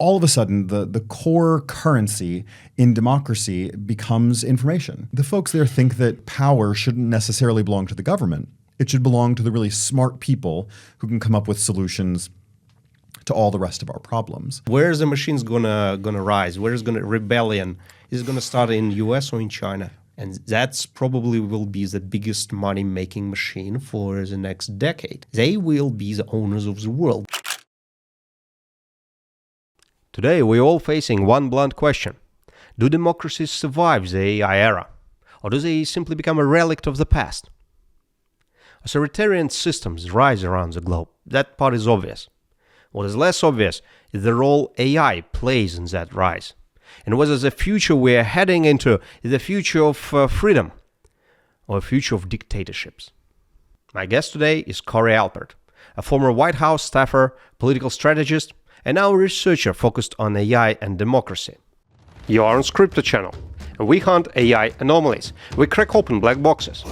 all of a sudden the core currency in democracy becomes information. The folks there think that power shouldn't necessarily belong to the government. It should belong to the really smart people who can come up with solutions to all the rest of our problems. Where is the machines gonna rise? Where is rebellion? Is it gonna start in US or in China? And that's probably will be the biggest money-making machine for the next decade. They will be the owners of the world. Today we're all facing one blunt question. Do democracies survive the AI era? Or do they simply become a relic of the past? Authoritarian systems rise around the globe. That part is obvious. What is less obvious is the role AI plays in that rise, and whether the future we are heading into is the future of freedom or a future of dictatorships. My guest today is Cory Alpert, a former White House staffer, political strategist, and now a researcher focused on AI and democracy. You are on Scripto channel, and we hunt AI anomalies. We crack open black boxes.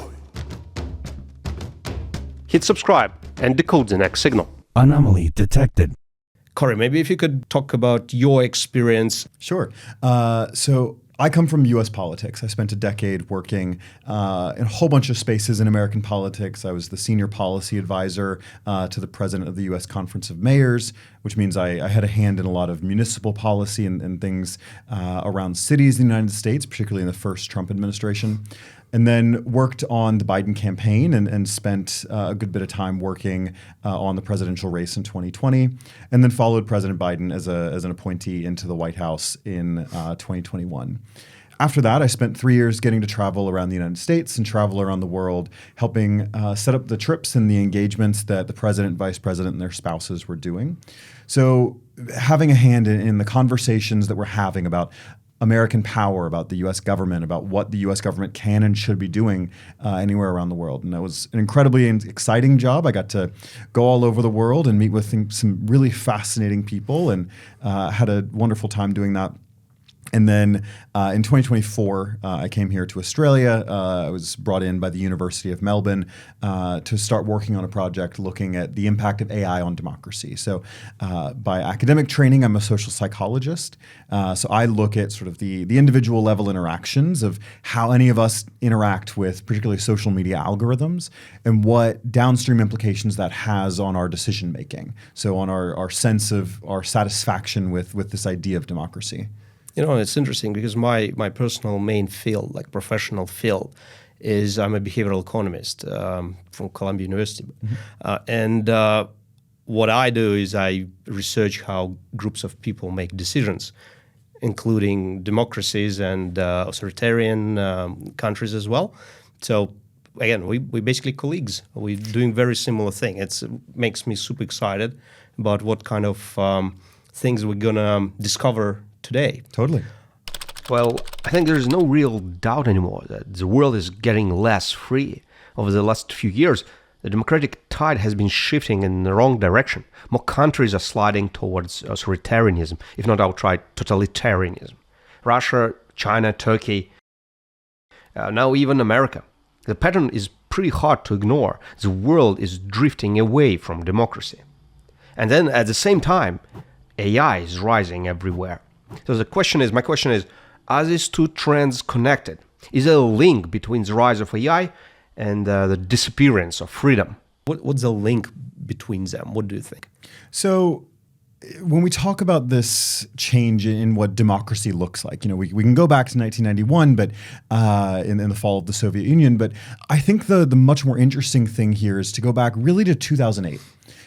Hit subscribe and decode the next signal. Anomaly detected. Cory, maybe if you could talk about your experience. Sure. So I come from U.S. politics. I spent a decade working in a whole bunch of spaces in American politics. I was the senior policy advisor to the president of the U.S. Conference of Mayors, which means I had a hand in a lot of municipal policy and things around cities in the United States, particularly in the first Trump administration. And then worked on the Biden campaign and spent a good bit of time working on the presidential race in 2020, and then followed President Biden as an appointee into the White House in 2021. After that, I spent 3 years getting to travel around the United States and travel around the world, helping set up the trips and the engagements that the president, vice president, and their spouses were doing. So having a hand in the conversations that we're having about American power, about the U.S. government, about what the U.S. government can and should be doing anywhere around the world. And that was an incredibly exciting job. I got to go all over the world and meet with some really fascinating people, and had a wonderful time doing that. And then in 2024, I came here to Australia. I was brought in by the University of Melbourne to start working on a project looking at the impact of AI on democracy. So by academic training, I'm a social psychologist. So I look at sort of the individual level interactions of how any of us interact with particularly social media algorithms and what downstream implications that has on our decision making. So on our sense of our satisfaction with this idea of democracy. You know, it's interesting because my personal main field, like professional field, is I'm a behavioral economist from Columbia University. And what I do is I research how groups of people make decisions, including democracies and authoritarian countries as well. So again, we basically colleagues. We're doing very similar thing. It makes me super excited about what kind of things we're gonna discover today. Totally. Well, I think there's no real doubt anymore that the world is getting less free. Over the last few years, the democratic tide has been shifting in the wrong direction. More countries are sliding towards authoritarianism, if not outright totalitarianism. Russia, China, Turkey, now even America. The pattern is pretty hard to ignore. The world is drifting away from democracy. And then at the same time, AI is rising everywhere. So my question is, are these two trends connected? Is there a link between the rise of AI and the disappearance of freedom? What's the link between them? What do you think? So when we talk about this change in what democracy looks like, we can go back to 1991, but in the fall of the Soviet Union. But I think the much more interesting thing here is to go back really to 2008.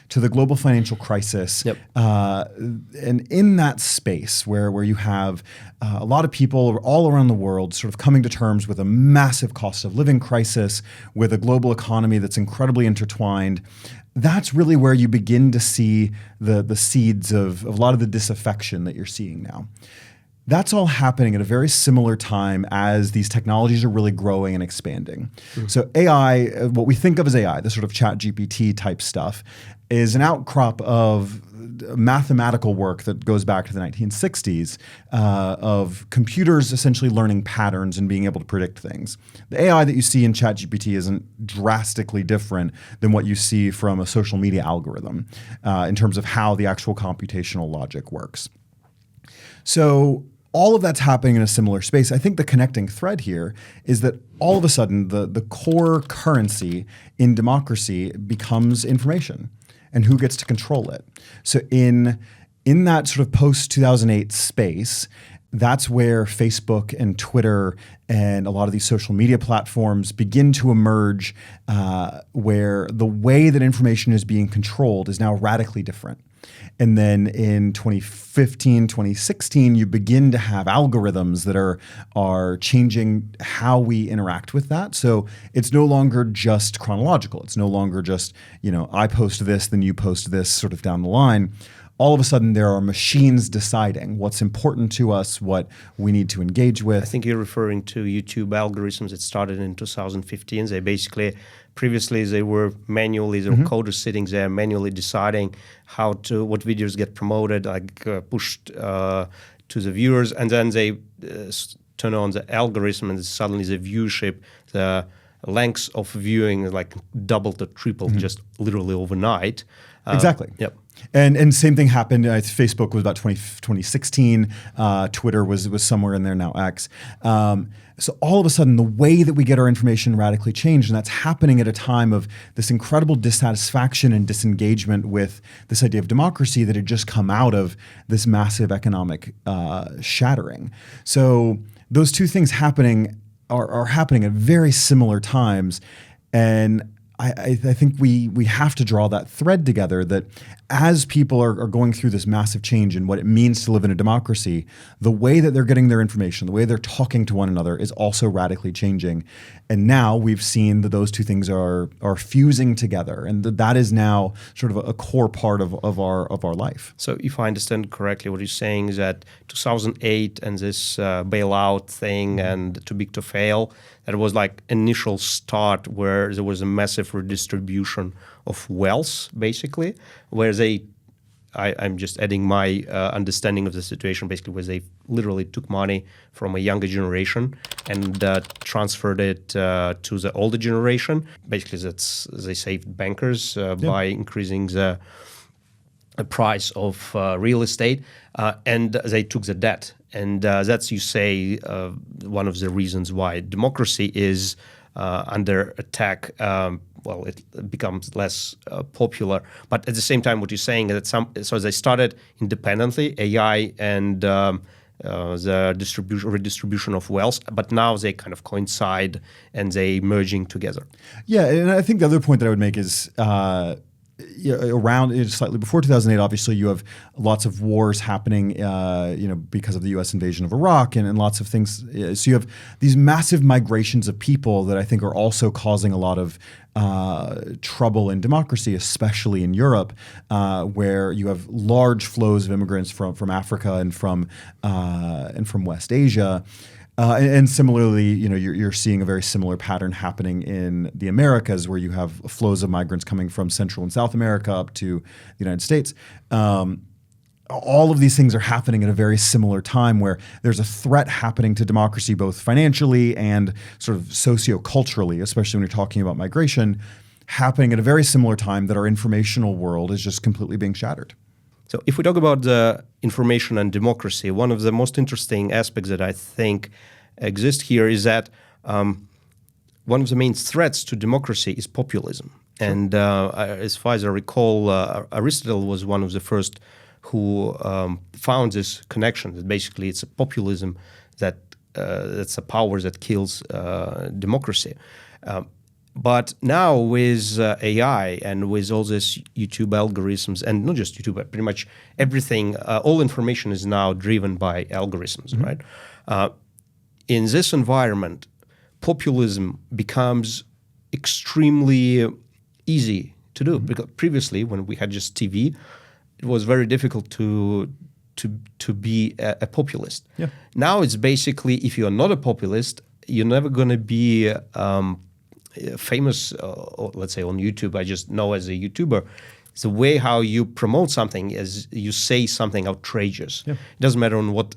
To the global financial crisis. Yep. And in that space where you have a lot of people all around the world sort of coming to terms with a massive cost of living crisis, with a global economy that's incredibly intertwined, that's really where you begin to see the seeds of a lot of the disaffection that you're seeing now. That's all happening at a very similar time as these technologies are really growing and expanding. So AI, what we think of as AI, the sort of ChatGPT type stuff, is an outcrop of mathematical work that goes back to the 1960s of computers essentially learning patterns and being able to predict things. The AI that you see in ChatGPT isn't drastically different than what you see from a social media algorithm in terms of how the actual computational logic works. So all of that's happening in a similar space. I think the connecting thread here is that all of a sudden the core currency in democracy becomes information and who gets to control it. So in that sort of post-2008 space, that's where Facebook and Twitter and a lot of these social media platforms begin to emerge, where the way that information is being controlled is now radically different. And then in 2015, 2016, you begin to have algorithms that are changing how we interact with that. So it's no longer just chronological. It's no longer just, I post this, then you post this sort of down the line. All of a sudden, there are machines deciding what's important to us, what we need to engage with. I think you're referring to YouTube algorithms that started in 2015. They basically, previously, they were manually, there were coders sitting there manually deciding what videos get promoted, pushed to the viewers, and then they turn on the algorithm, and suddenly the viewership, the lengths of viewing doubled or tripled just literally overnight. Exactly. Yep. And same thing happened. Facebook was about 2016. Twitter was somewhere in there now, X. So all of a sudden, the way that we get our information radically changed, and that's happening at a time of this incredible dissatisfaction and disengagement with this idea of democracy that had just come out of this massive economic shattering. So those two things happening are happening at very similar times, and I think we have to draw that thread together that as people are going through this massive change in what it means to live in a democracy, the way that they're getting their information, the way they're talking to one another is also radically changing. And now we've seen that those two things are fusing together, and that is now sort of a core part of our life. So if I understand correctly, what you're saying is that 2008 and this bailout thing and too big to fail, that was like initial start where there was a massive redistribution of wealth, basically, where I'm just adding my understanding of the situation, basically, where they literally took money from a younger generation and transferred it to the older generation. Basically, they saved bankers by increasing the price of real estate, and they took the debt. And that's, you say, one of the reasons why democracy is under attack. It becomes less popular. But at the same time, what you're saying is that so they started independently, AI and the redistribution of wealth, but now they kind of coincide and they merging together. Yeah, and I think the other point that I would make is around slightly before 2008, obviously you have lots of wars happening, because of the U.S. invasion of Iraq and lots of things. So you have these massive migrations of people that I think are also causing a lot of trouble in democracy, especially in Europe, where you have large flows of immigrants from Africa and from West Asia. And similarly, you're seeing a very similar pattern happening in the Americas, where you have flows of migrants coming from Central and South America up to the United States. All of these things are happening at a very similar time, where there's a threat happening to democracy, both financially and sort of socio-culturally, especially when you're talking about migration, happening at a very similar time that our informational world is just completely being shattered. So if we talk about the information and democracy, one of the most interesting aspects that I think exist here is that one of the main threats to democracy is populism. Sure. And as far as I recall, Aristotle was one of the first who found this connection, that basically it's a populism that's a power that kills democracy. But now with AI and with all these YouTube algorithms, and not just YouTube, but pretty much everything, all information is now driven by algorithms, right? In this environment, populism becomes extremely easy to do. Because previously, when we had just TV, it was very difficult to be a populist. Yeah. Now it's basically, if you're not a populist, you're never going to be famous, or let's say on YouTube. I just know as a YouTuber, it's the way how you promote something is you say something outrageous. Yeah. It doesn't matter on what,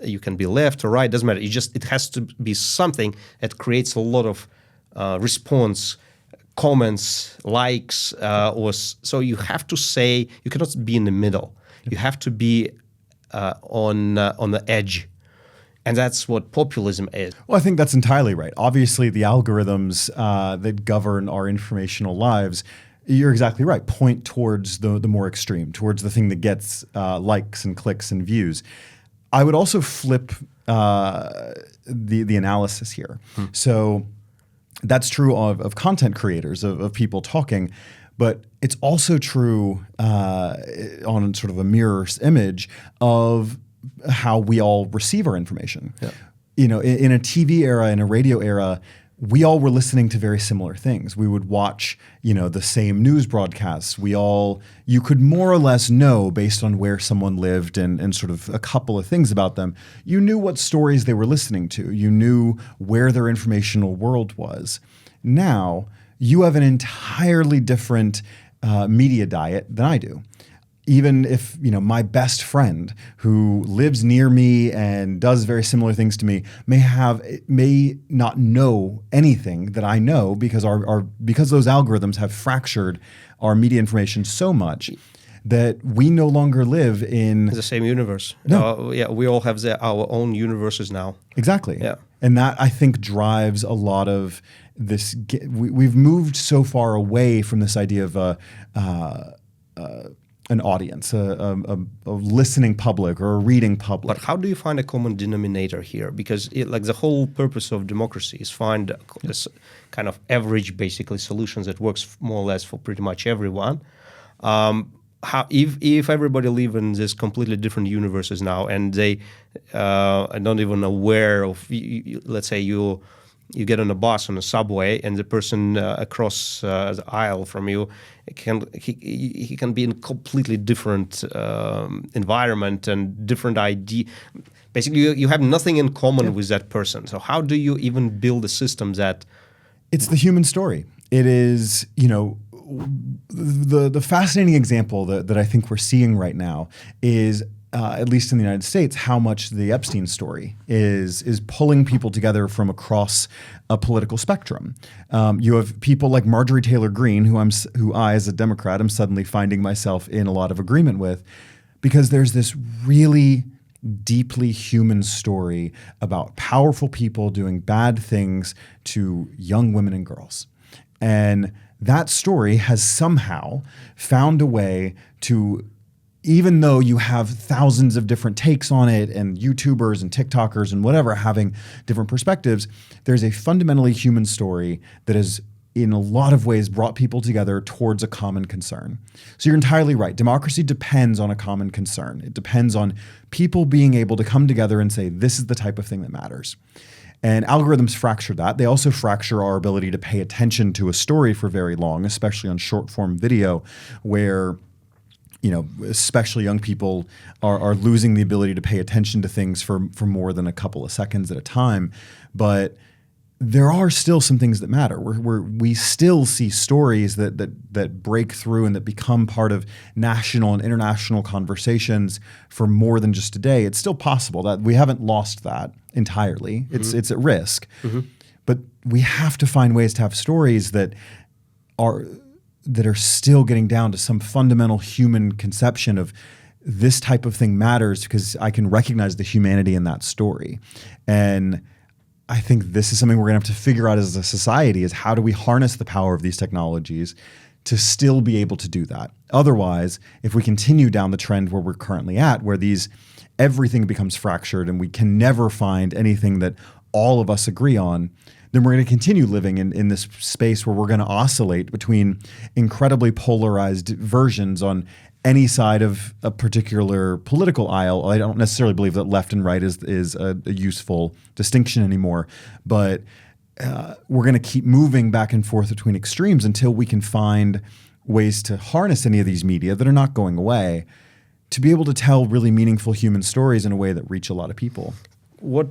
you can be left or right, it doesn't matter. It has to be something that creates a lot of response, comments, likes, so you have to say, you cannot be in the middle. You have to be on the edge, and that's what populism is. Well, I think that's entirely right. Obviously, the algorithms that govern our informational lives, you're exactly right, point towards the more extreme, towards the thing that gets likes and clicks and views. I would also flip the analysis here. So that's true of content creators, of people talking, but it's also true on sort of a mirror image of how we all receive our information. Yeah. You know, in a TV era, in a radio era, we all were listening to very similar things. We would watch, you know, the same news broadcasts. You could more or less know based on where someone lived and sort of a couple of things about them. You knew what stories they were listening to. You knew where their informational world was. Now, you have an entirely different media diet than I do. Even if, you know, my best friend who lives near me and does very similar things to me may not know anything that I know because because those algorithms have fractured our media information so much that we no longer live in the same universe. No. We all have our own universes now. Exactly. Yeah. And that, I think, drives a lot of this. We've moved so far away from this idea of an audience, a listening public or a reading public. But how do you find a common denominator here? Because like the whole purpose of democracy is find this kind of average, basically, solutions that works more or less for pretty much everyone. If everybody live in these completely different universes now, and they are not even aware of, let's say you get on a bus on a subway, and the person across the aisle from you he can be in a completely different environment and different idea. Basically, you have nothing in common with that person. So how do you even build a system that? It's the human story. It is, you know, the fascinating example that I think we're seeing right now is, at least in the United States, how much the Epstein story is pulling people together from across a political spectrum. You have people like Marjorie Taylor Greene, who I, as a Democrat, am suddenly finding myself in a lot of agreement with, because there's this really deeply human story about powerful people doing bad things to young women and girls. And that story has somehow found a way to, even though you have thousands of different takes on it and YouTubers and TikTokers and whatever having different perspectives, there's a fundamentally human story that has in a lot of ways brought people together towards a common concern. So you're entirely right. Democracy depends on a common concern. It depends on people being able to come together and say, this is the type of thing that matters. And algorithms fracture that. They also fracture our ability to pay attention to a story for very long, especially on short form video, where, you know, especially young people are losing the ability to pay attention to things for more than a couple of seconds at a time. But there are still some things that matter. We still see stories that break through and that become part of national and international conversations for more than just a day. It's still possible that we haven't lost that entirely. Mm-hmm. It's at risk. Mm-hmm. But we have to find ways to have stories that are still getting down to some fundamental human conception of this type of thing matters because I can recognize the humanity in that story. And I think this is something we're going to have to figure out as a society, is how do we harness the power of these technologies to still be able to do that? Otherwise, if we continue down the trend where we're currently at, where everything becomes fractured and we can never find anything that all of us agree on, then we're going to continue living in this space where we're going to oscillate between incredibly polarized versions on any side of a particular political aisle. I don't necessarily believe that left and right is a useful distinction anymore, but we're going to keep moving back and forth between extremes until we can find ways to harness any of these media that are not going away to be able to tell really meaningful human stories in a way that reach a lot of people. What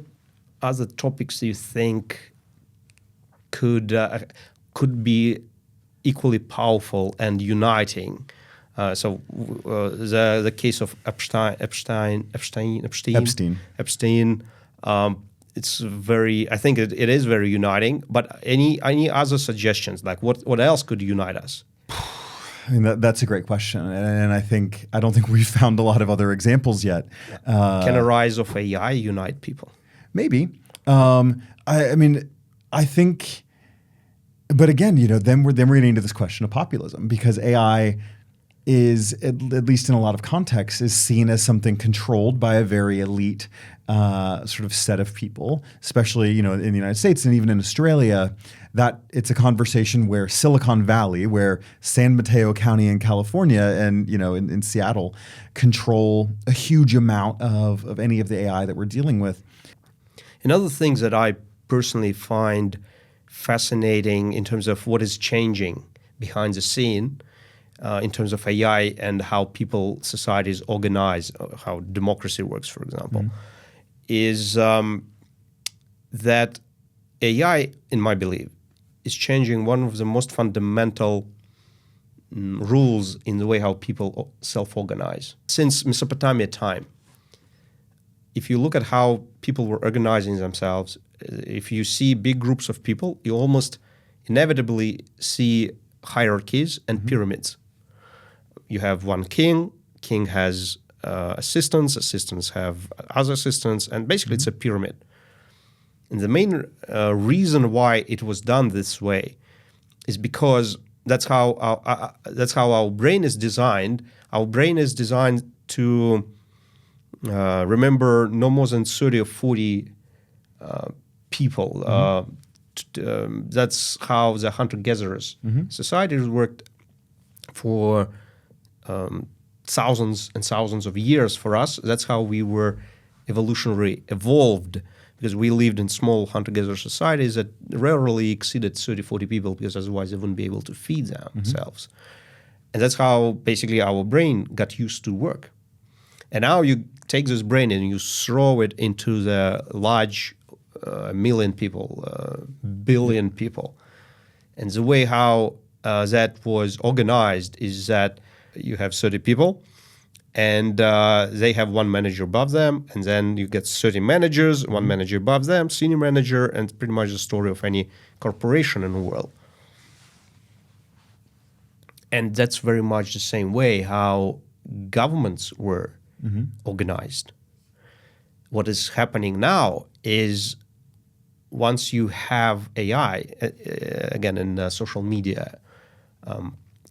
other topics do you think could be equally powerful and uniting? The case of Epstein. It's very. I think it is very uniting. But any other suggestions? Like what else could unite us? I mean, that's a great question, and I don't think we've found a lot of other examples yet. Can a rise of AI unite people? Maybe. I mean, I think, but again, then we're getting into this question of populism, because AI is, at least in a lot of contexts, is seen as something controlled by a very elite sort of set of people, especially in the United States and even in Australia. That it's a conversation where Silicon Valley, where San Mateo County in California and in Seattle control a huge amount of any of the AI that we're dealing with. And other things that I personally find fascinating in terms of what is changing behind the scene in terms of AI and how societies organize, how democracy works, for example, is that AI, in my belief, is changing one of the most fundamental rules in the way how people self-organize. Since Mesopotamia time, if you look at how people were organizing themselves, if you see big groups of people, you almost inevitably see hierarchies and pyramids. You have one king has assistants have other assistants, and basically it's a pyramid. And the main reason why it was done this way is because that's how our brain is designed. Our brain is designed to remember no more than 30 or 40 people. That's how the hunter-gatherers societies worked for thousands and thousands of years. For us, that's how we were evolutionary evolved, because we lived in small hunter-gatherer societies that rarely exceeded 30, 40 people, because otherwise they wouldn't be able to feed themselves. And that's how basically our brain got used to work. And now you take this brain and you throw it into the large million people, billion people. And the way how that was organized is that you have 30 people, and they have one manager above them, and then you get 30 managers, one manager above them, senior manager, and pretty much the story of any corporation in the world. And that's very much the same way how governments were organized. What is happening now is, once you have AI, again in the social media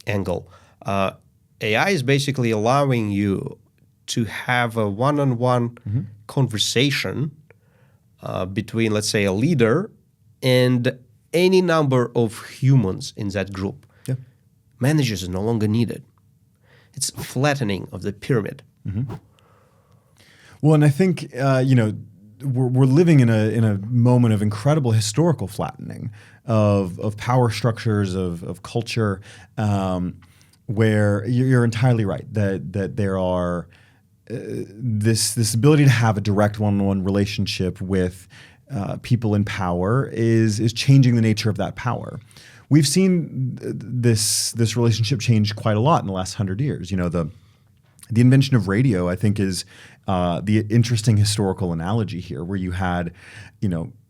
angle, AI is basically allowing you to have a one-on-one conversation between, let's say, a leader and any number of humans in that group. Yeah. Managers are no longer needed. It's flattening of the pyramid. Well, and I think we're living in a moment of incredible historical flattening of power structures, of culture, where you're entirely right that there are this ability to have a direct one-on-one relationship with people in power is changing the nature of that power. We've seen this relationship change quite a lot in the last 100 years. The invention of radio, I think, is the interesting historical analogy here, where you had,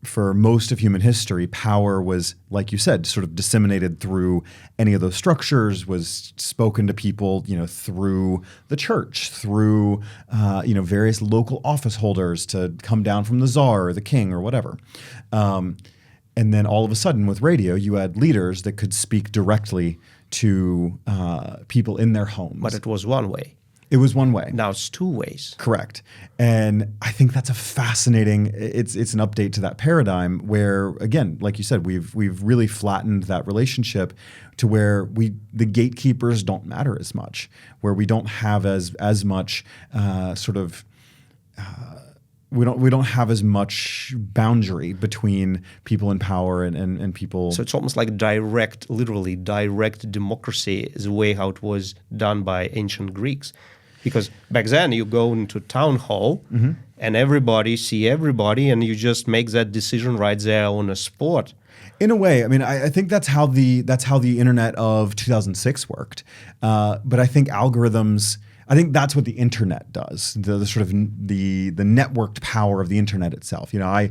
for most of human history, power was, like you said, sort of disseminated through any of those structures, was spoken to people, through the church, through, various local office holders to come down from the czar or the king or whatever. And then all of a sudden with radio, you had leaders that could speak directly to people in their homes. But it was one way. It was one way. Now it's two ways. Correct. And I think that's a fascinating, it's an update to that paradigm where, again, like you said, we've really flattened that relationship to where the gatekeepers don't matter as much, where we don't have as much we don't have as much boundary between people in power and people. So it's almost like literally direct democracy is the way how it was done by ancient Greeks. Because back then you go into town hall and everybody see everybody, and you just make that decision right there on a spot. In a way, I mean, I think that's how the internet of 2006 worked. But I think algorithms. I think that's what the internet does. The sort of the networked power of the internet itself. I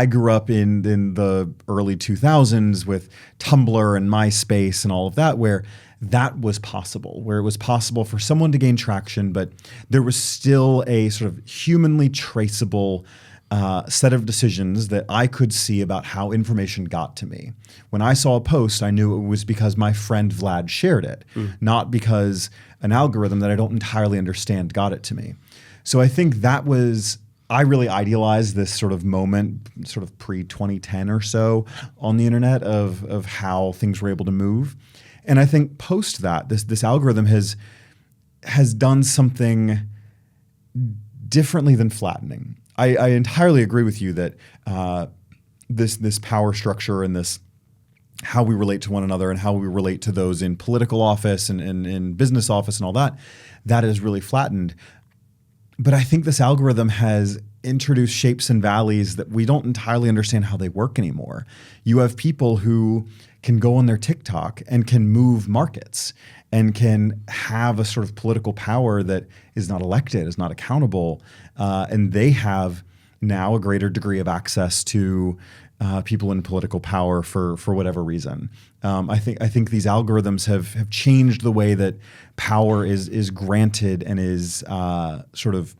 grew up in the early 2000s with Tumblr and MySpace and all of that, where that was possible, where it was possible for someone to gain traction, but there was still a sort of humanly traceable set of decisions that I could see about how information got to me. When I saw a post, I knew it was because my friend Vlad shared it, not because an algorithm that I don't entirely understand got it to me. So I think I really idealized this sort of moment, sort of pre-2010 or so on the internet of how things were able to move. And I think post that, this algorithm has done something differently than flattening. I entirely agree with you that this power structure and this how we relate to one another and how we relate to those in political office and in business office and all that is really flattened. But I think this algorithm has introduced shapes and valleys that we don't entirely understand how they work anymore. You have people who can go on their TikTok and can move markets and can have a sort of political power that is not elected, is not accountable, and they have now a greater degree of access to people in political power for whatever reason. I think these algorithms have changed the way that power is granted and is sort of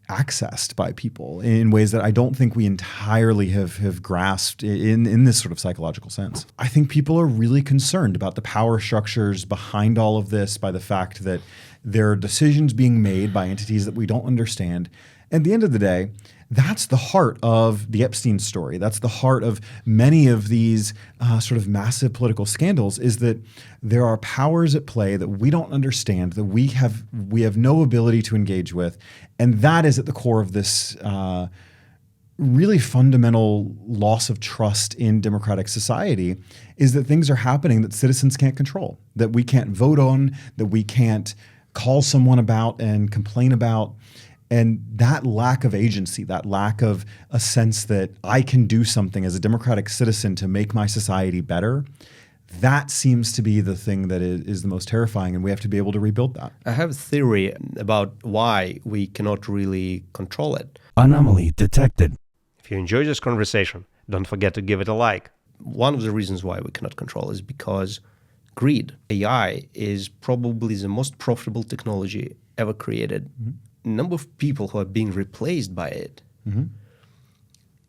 accessed by people in ways that I don't think we entirely have grasped in this sort of psychological sense. I think people are really concerned about the power structures behind all of this, by the fact that there are decisions being made by entities that we don't understand. At the end of the day, that's the heart of the Epstein story. That's the heart of many of these sort of massive political scandals, is that there are powers at play that we don't understand, that we have no ability to engage with. And that is at the core of this really fundamental loss of trust in democratic society, is that things are happening that citizens can't control, that we can't vote on, that we can't call someone about and complain about. And that lack of agency, that lack of a sense that I can do something as a democratic citizen to make my society better, that seems to be the thing that is the most terrifying, and we have to be able to rebuild that. I have a theory about why we cannot really control it. Anomaly detected. If you enjoyed this conversation, don't forget to give it a like. One of the reasons why we cannot control is because greed. AI is probably the most profitable technology ever created. Number of people who are being replaced by it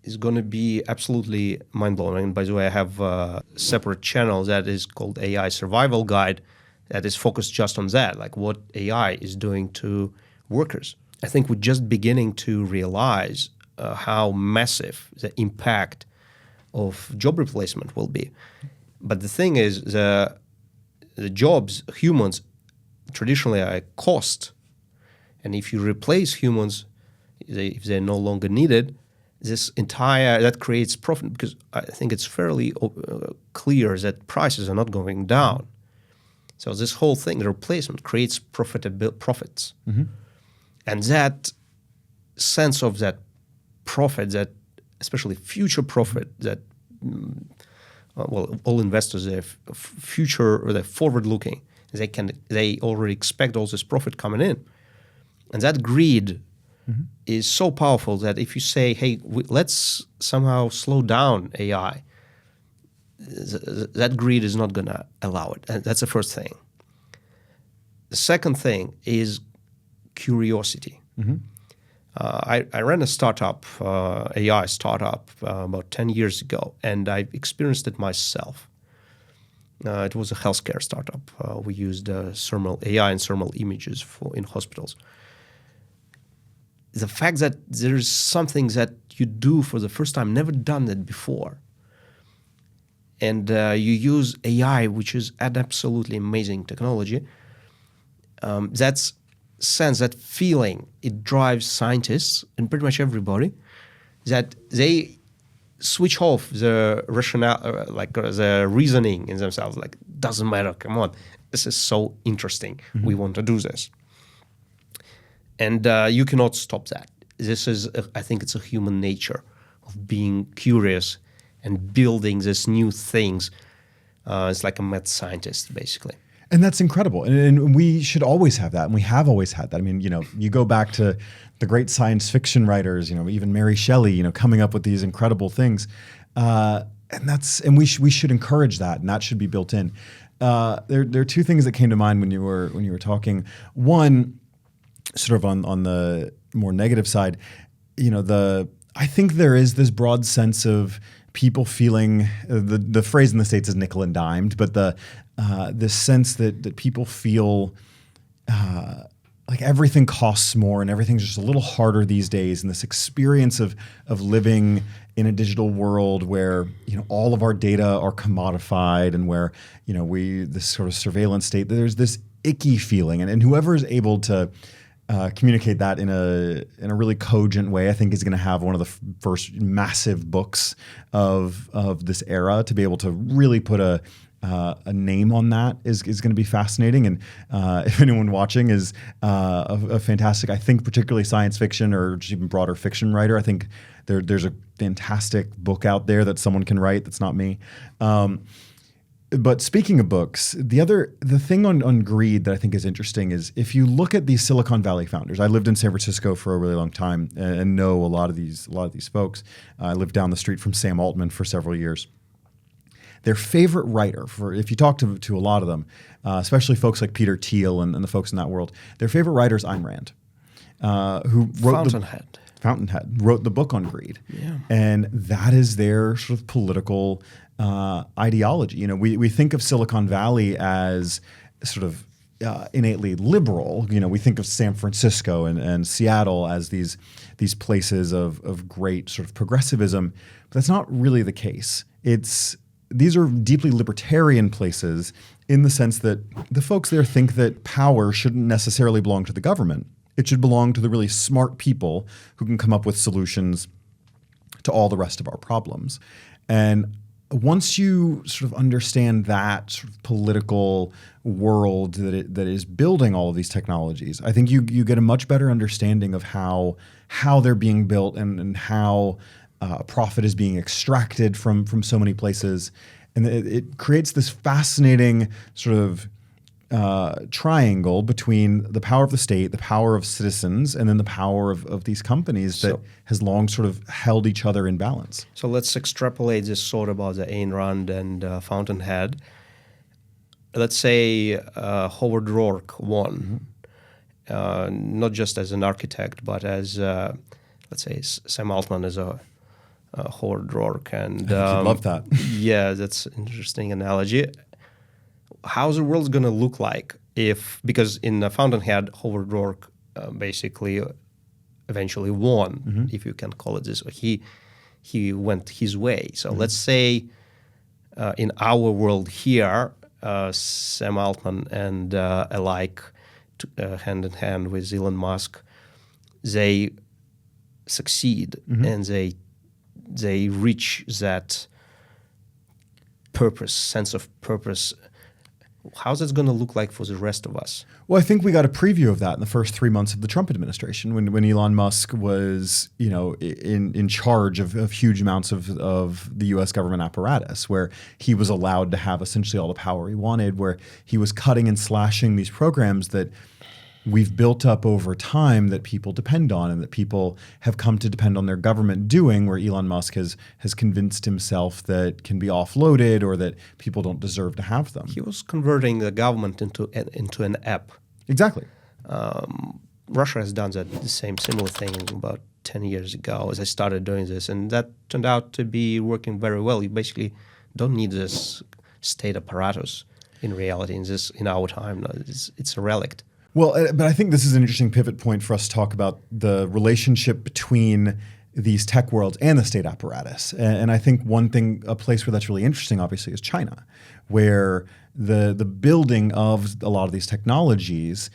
is going to be absolutely mind-blowing. And by the way, I have a separate channel that is called AI Survival Guide that is focused just on that, like what AI is doing to workers. I think we're just beginning to realize how massive the impact of job replacement will be. But the thing is, the jobs, humans, traditionally are a cost. And if you replace humans, if they're no longer needed, that creates profit, because I think it's fairly clear that prices are not going down. So this whole thing, the replacement, creates profits. And that sense of that profit, that especially future profit, that all investors, they're future or they're forward-looking. They already expect all this profit coming in. And that greed is so powerful that if you say, hey, let's somehow slow down AI, that greed is not going to allow it. And that's the first thing. The second thing is curiosity. I ran a startup, AI startup, about 10 years ago, and I experienced it myself. It was a healthcare startup. We used thermal AI and thermal images in hospitals. The fact that there's something that you do for the first time, never done that before, and you use AI, which is an absolutely amazing technology, that sense, that feeling, it drives scientists and pretty much everybody, that they switch off the rationale, the reasoning in themselves, like, doesn't matter, come on, this is so interesting, we want to do this. And you cannot stop that. This is, I think it's a human nature of being curious and building these new things. It's like a mad scientist, basically. And that's incredible. And we should always have that. And we have always had that. I mean, you go back to the great science fiction writers, even Mary Shelley, coming up with these incredible things. and we should encourage that, and that should be built in. There are two things that came to mind when you were talking. One, sort of on the more negative side, I think there is this broad sense of people feeling the phrase in the States is nickel and dimed, but this sense that people feel like everything costs more and everything's just a little harder these days, and this experience of living in a digital world where all of our data are commodified, and where this sort of surveillance state, there's this icky feeling, and whoever is able to communicate that in a really cogent way, I think is going to have one of the first massive books of this era to be able to really put a name on that is going to be fascinating. And if anyone watching is a fantastic, I think particularly science fiction or just even broader fiction writer, I think there's a fantastic book out there that someone can write that's not me. But speaking of books, the thing on greed that I think is interesting is if you look at these Silicon Valley founders. I lived in San Francisco for a really long time and know a lot of these folks. I lived down the street from Sam Altman for several years. Their favorite writer, if you talk to a lot of them, especially folks like Peter Thiel and the folks in that world, their favorite writer is Ayn Rand, who wrote Fountainhead, wrote the book on greed. Yeah. And that is their sort of political ideology. We think of Silicon Valley as sort of innately liberal. We think of San Francisco and Seattle as these places of great sort of progressivism, but that's not really the case. These are deeply libertarian places in the sense that the folks there think that power shouldn't necessarily belong to the government. It should belong to the really smart people who can come up with solutions to all the rest of our problems. And once you sort of understand that sort of political world that is building all of these technologies, I think you get a much better understanding of how they're being built and how profit is being extracted from so many places. And it creates this fascinating sort of triangle between the power of the state, the power of citizens, and then the power of these companies that has long sort of held each other in balance. So let's extrapolate this thought about the Ayn Rand and Fountainhead. Let's say Howard Roark won, not just as an architect, but as, let's say, Sam Altman as a Howard Roark. And I love that. Yeah, that's an interesting analogy. How's the world going to look like because in the Fountainhead, Howard Roark basically eventually won, if you can call it this. He went his way. So let's say in our world here, Sam Altman and alike, hand in hand with Elon Musk, they succeed and they reach that sense of purpose. How's it going to look like for the rest of us? Well, I think we got a preview of that in the first 3 months of the Trump administration when Elon Musk was, in charge of huge amounts of the U.S. government apparatus, where he was allowed to have essentially all the power he wanted, where he was cutting and slashing these programs that we've built up over time that people depend on and that people have come to depend on their government doing, where Elon Musk has convinced himself that can be offloaded or that people don't deserve to have them. He was converting the government into an app. Exactly. Russia has done the same similar thing about 10 years ago as I started doing this, and that turned out to be working very well. You basically don't need this state apparatus in reality in our time. No, it's a relic. Well, but I think this is an interesting pivot point for us to talk about the relationship between these tech worlds and the state apparatus. And I think a place where that's really interesting, obviously, is China, where the building of a lot of these technologies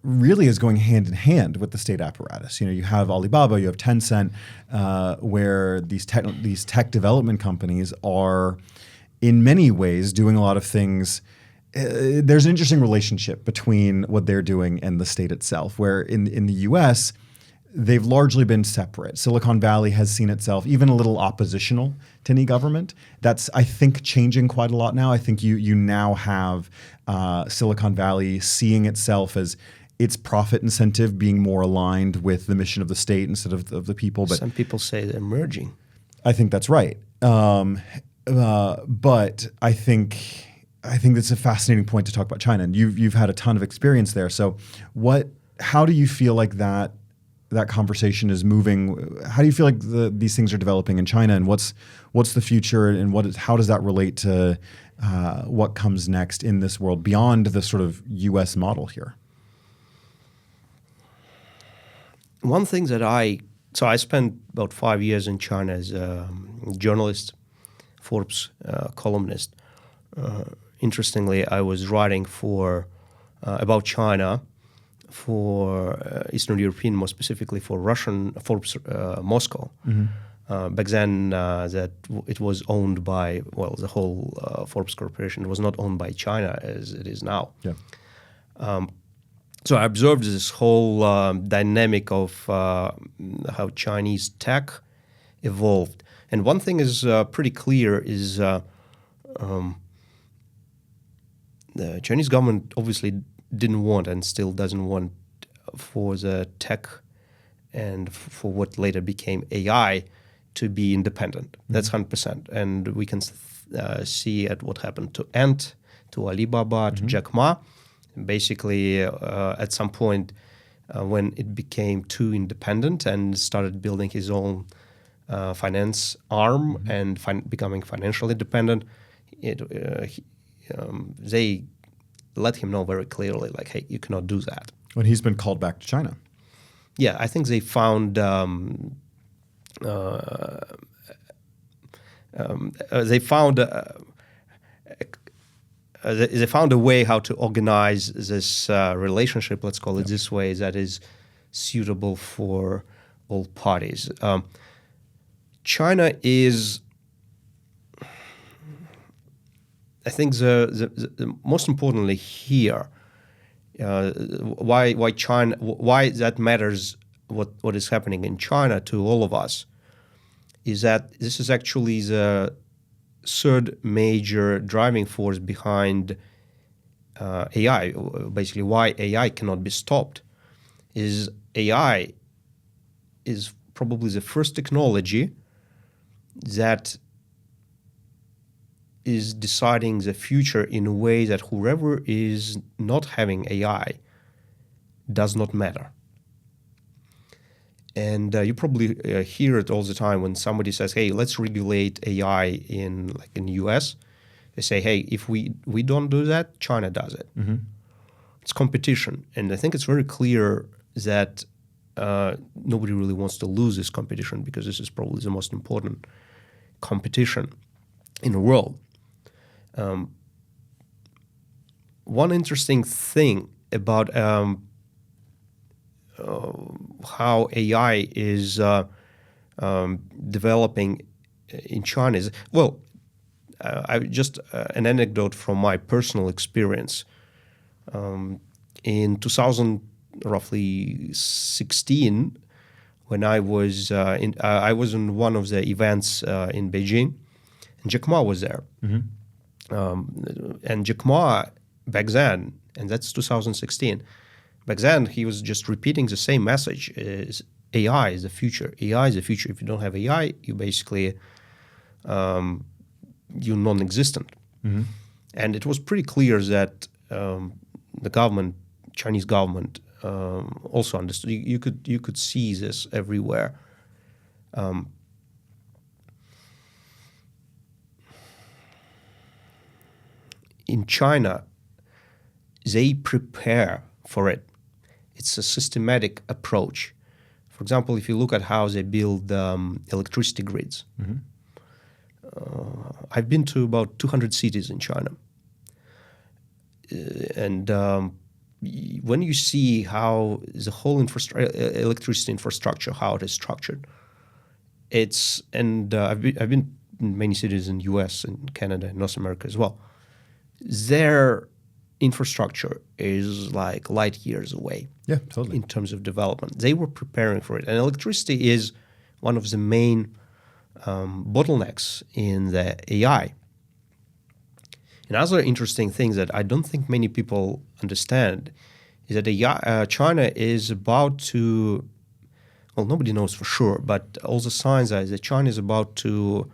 really is going hand in hand with the state apparatus. You have Alibaba, you have Tencent, where these tech development companies are, in many ways, doing a lot of things. There's an interesting relationship between what they're doing and the state itself, where in the U.S., they've largely been separate. Silicon Valley has seen itself even a little oppositional to any government. That's, I think, changing quite a lot now. I think you now have Silicon Valley seeing itself as its profit incentive being more aligned with the mission of the state instead of the people. But some people say they're merging. I think that's right. But I think that's a fascinating point to talk about China, and you've had a ton of experience there. So, how do you feel like that conversation is moving? How do you feel like these things are developing in China, and what's the future, and how does that relate to what comes next in this world beyond the sort of U.S. model here? One thing that I spent about 5 years in China as a journalist, Forbes columnist. Interestingly, I was writing about China for Eastern European, more specifically for Russian Forbes Moscow. Back then, it was owned by, the whole Forbes Corporation was not owned by China as it is now. Yeah. So I observed this whole dynamic of how Chinese tech evolved. And one thing is pretty clear is the Chinese government obviously didn't want and still doesn't want for the tech and for what later became AI to be independent. That's 100%. And we can see at what happened to Ant, to Alibaba, to Jack Ma. Basically, at some point, when it became too independent and started building his own finance arm and becoming financially independent, they let him know very clearly, like, hey, you cannot do that. When he's been called back to China. Yeah, I think they found they found a way how to organize this relationship, let's call it this way, that is suitable for all parties. China is, I think, the most importantly here, why that matters, what is happening in China to all of us, is that this is actually the third major driving force behind AI. Basically, why AI cannot be stopped is AI is probably the first technology that is deciding the future in a way that whoever is not having AI does not matter. And you probably hear it all the time when somebody says, hey, let's regulate AI in the US. They say, hey, if we don't do that, China does it. Mm-hmm. It's competition. And I think it's very clear that nobody really wants to lose this competition, because this is probably the most important competition in the world. One interesting thing about how AI is developing in China is, I just an anecdote from my personal experience. In 2016, when I was in one of the events in Beijing, and Jack Ma was there. Mm-hmm. And Jack Ma back then, and that's 2016. Back then, he was just repeating the same message: is AI is the future. AI is the future. If you don't have AI, you basically you're non-existent. Mm-hmm. And it was pretty clear that the government, Chinese government, also understood. You could see this everywhere. In China, they prepare for it. It's a systematic approach. For example, if you look at how they build electricity grids, mm-hmm. I've been to about 200 cities in China. And when you see how the whole electricity infrastructure, how it is structured, I've been in many cities in the US and Canada and North America as well. Their infrastructure is like light years away. Yeah, totally. In terms of development. They were preparing for it. And electricity is one of the main bottlenecks in the AI. Another interesting thing that I don't think many people understand is that China is about to, nobody knows for sure, but all the signs are that China is about to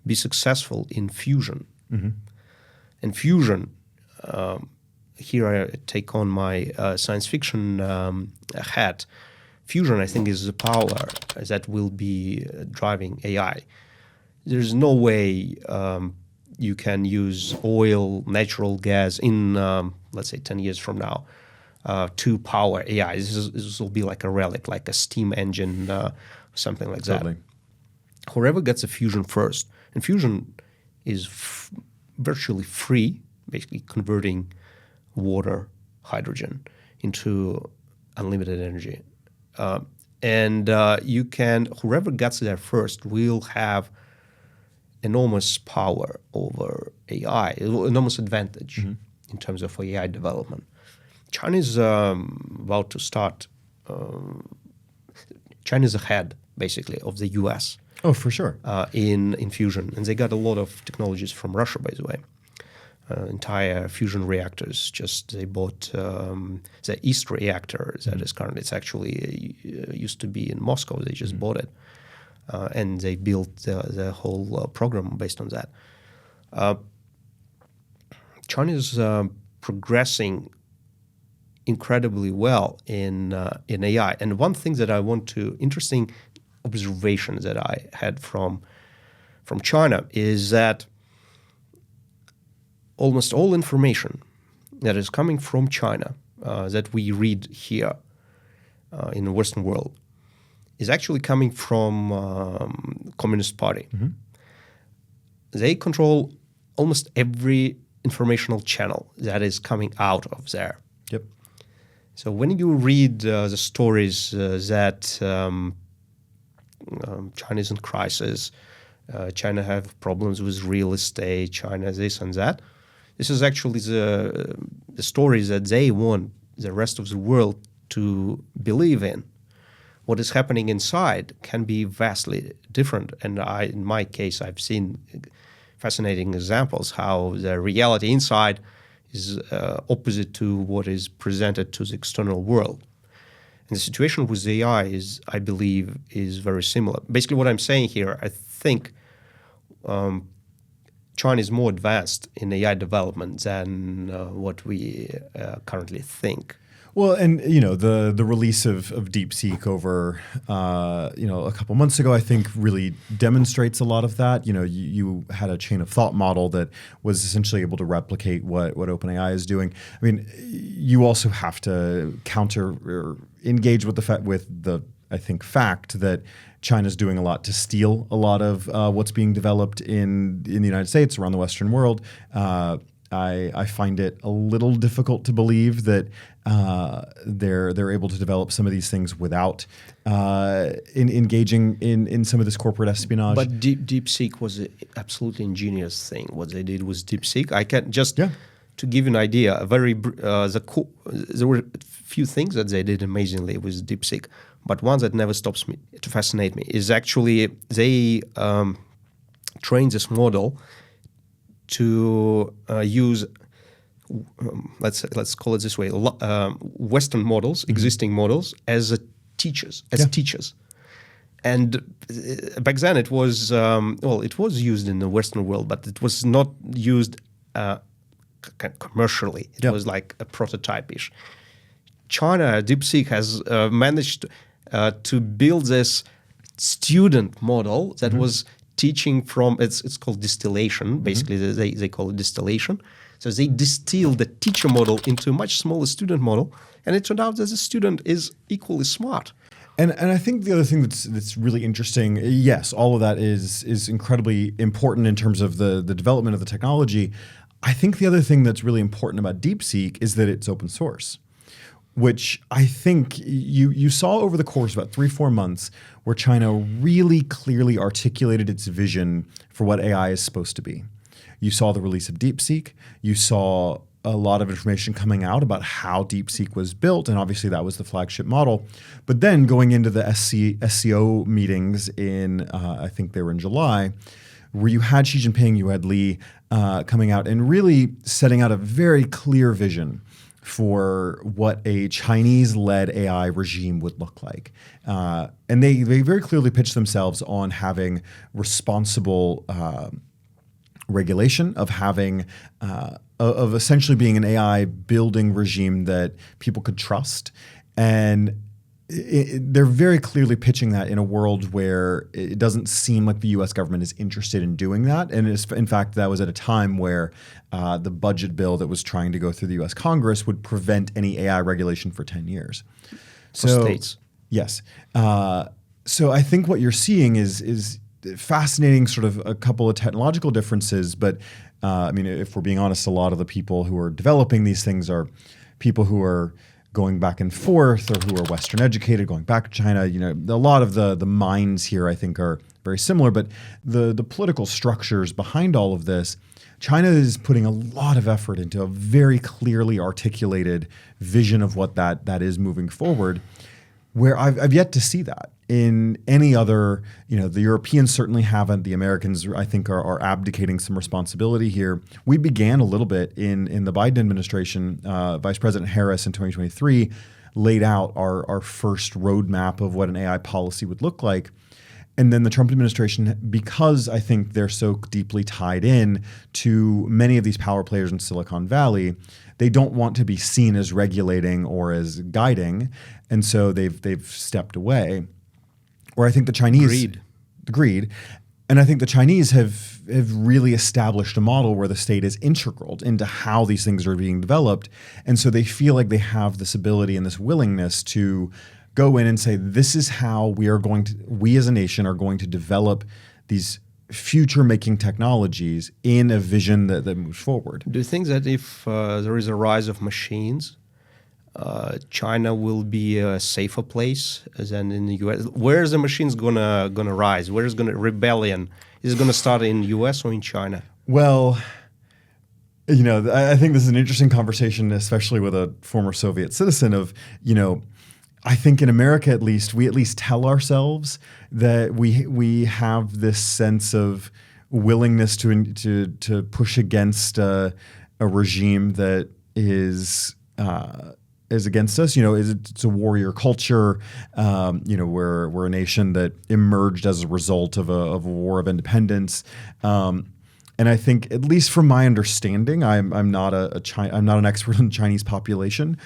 be successful in fusion. And fusion, here I take on my science fiction hat. Fusion, I think, is the power that will be driving AI. There's no way you can use oil, natural gas in, let's say, 10 years from now to power AI. This will be like a relic, like a steam engine, something like Totally. that. Whoever gets a fusion first, and fusion is virtually free, basically converting water, hydrogen into unlimited energy. You can, whoever gets there first will have enormous power over AI, enormous advantage in terms of AI development. China is about to start. China is ahead, basically, of the US. Oh, for sure. In fusion. And they got a lot of technologies from Russia, by the way. Entire fusion reactors. They bought the East reactor that is currently, it's actually used to be in Moscow. They just bought it. And they built the whole program based on that. China is progressing incredibly well in AI. And one thing that I want to, interesting observation that I had from China is that almost all information that is coming from China that we read here in the Western world is actually coming from Communist Party. They control almost every informational channel that is coming out of there. Yep. So when you read the stories that China is in crisis, China have problems with real estate, China this and that, this is actually the stories that they want the rest of the world to believe in. What is happening inside can be vastly different. And in my case, I've seen fascinating examples how the reality inside is opposite to what is presented to the external world. And the situation with AI is, I believe, is very similar. Basically, what I'm saying here, I think China is more advanced in AI development than what we currently think. Well, and the release of Deepseek over a couple months ago, I think really demonstrates a lot of that. You had a chain of thought model that was essentially able to replicate what OpenAI is doing. I mean, you also have to counter or engage with the fact that China's doing a lot to steal a lot of what's being developed in the United States, around the Western world. I find it a little difficult to believe that they're able to develop some of these things without engaging in some of this corporate espionage. But Deepseek was an absolutely ingenious thing. What they did was Deepseek. I can just to give you an idea. There were a few things that they did amazingly with Deepseek, but one that never stops me to fascinate me is actually they trained this model to use, let's call it this way, Western models, existing models, as teachers. And back then it was it was used in the Western world, but it was not used commercially. It was like a prototype-ish. China, Deepseek has managed to build this student model that was teaching from, it's called distillation. Basically, they call it distillation. So they distilled the teacher model into a much smaller student model, and it turned out that the student is equally smart. And I think the other thing that's really interesting, yes, all of that is incredibly important in terms of the development of the technology. I think the other thing that's really important about Deepseek is that it's open source, which I think you saw over the course of about 3-4 months where China really clearly articulated its vision for what AI is supposed to be. You saw the release of Deepseek. You saw a lot of information coming out about how Deepseek was built, and obviously that was the flagship model. But then going into the SCO meetings in, I think they were in July, where you had Xi Jinping, you had Li coming out and really setting out a very clear vision for what a Chinese-led AI regime would look like. And they very clearly pitch themselves on having responsible regulation, of having of essentially being an AI building regime that people could trust. And they're very clearly pitching that in a world where it doesn't seem like the U.S. government is interested in doing that. And in fact, that was at a time where the budget bill that was trying to go through the U.S. Congress would prevent any AI regulation for 10 years. For states. Yes. So I think what you're seeing is fascinating, sort of a couple of technological differences. But I mean, if we're being honest, a lot of the people who are developing these things are people who are going back and forth, or who are Western educated, going back to China. You know, a lot of the minds here, I think, are very similar. But the political structures behind all of this, China is putting a lot of effort into a very clearly articulated vision of what that is moving forward, where I've yet to see that in any other. You know, the Europeans certainly haven't. The Americans, I think, are abdicating some responsibility here. We began a little bit in the Biden administration. Vice President Harris in 2023 laid out our first roadmap of what an AI policy would look like. And then the Trump administration, because I think they're so deeply tied in to many of these power players in Silicon Valley, they don't want to be seen as regulating or as guiding, and so they've stepped away. Or I think the Chinese agreed, and I think the Chinese have really established a model where the state is integral into how these things are being developed, and so they feel like they have this ability and this willingness to go in and say, this is how we as a nation are going to develop these future-making technologies in a vision that moves forward. Do you think that if there is a rise of machines, China will be a safer place than in the U.S.? Where is the machines gonna rise? Where is rebellion? Is it gonna start in the U.S. or in China? Well, you know, I think this is an interesting conversation, especially with a former Soviet citizen. Of, you know, I think in America, at least, we at least tell ourselves that we have this sense of willingness to push against a regime that is against us. You know, it's a warrior culture. You know, we're a nation that emerged as a result of a war of independence. And I think, at least from my understanding, I'm not an expert in the Chinese population.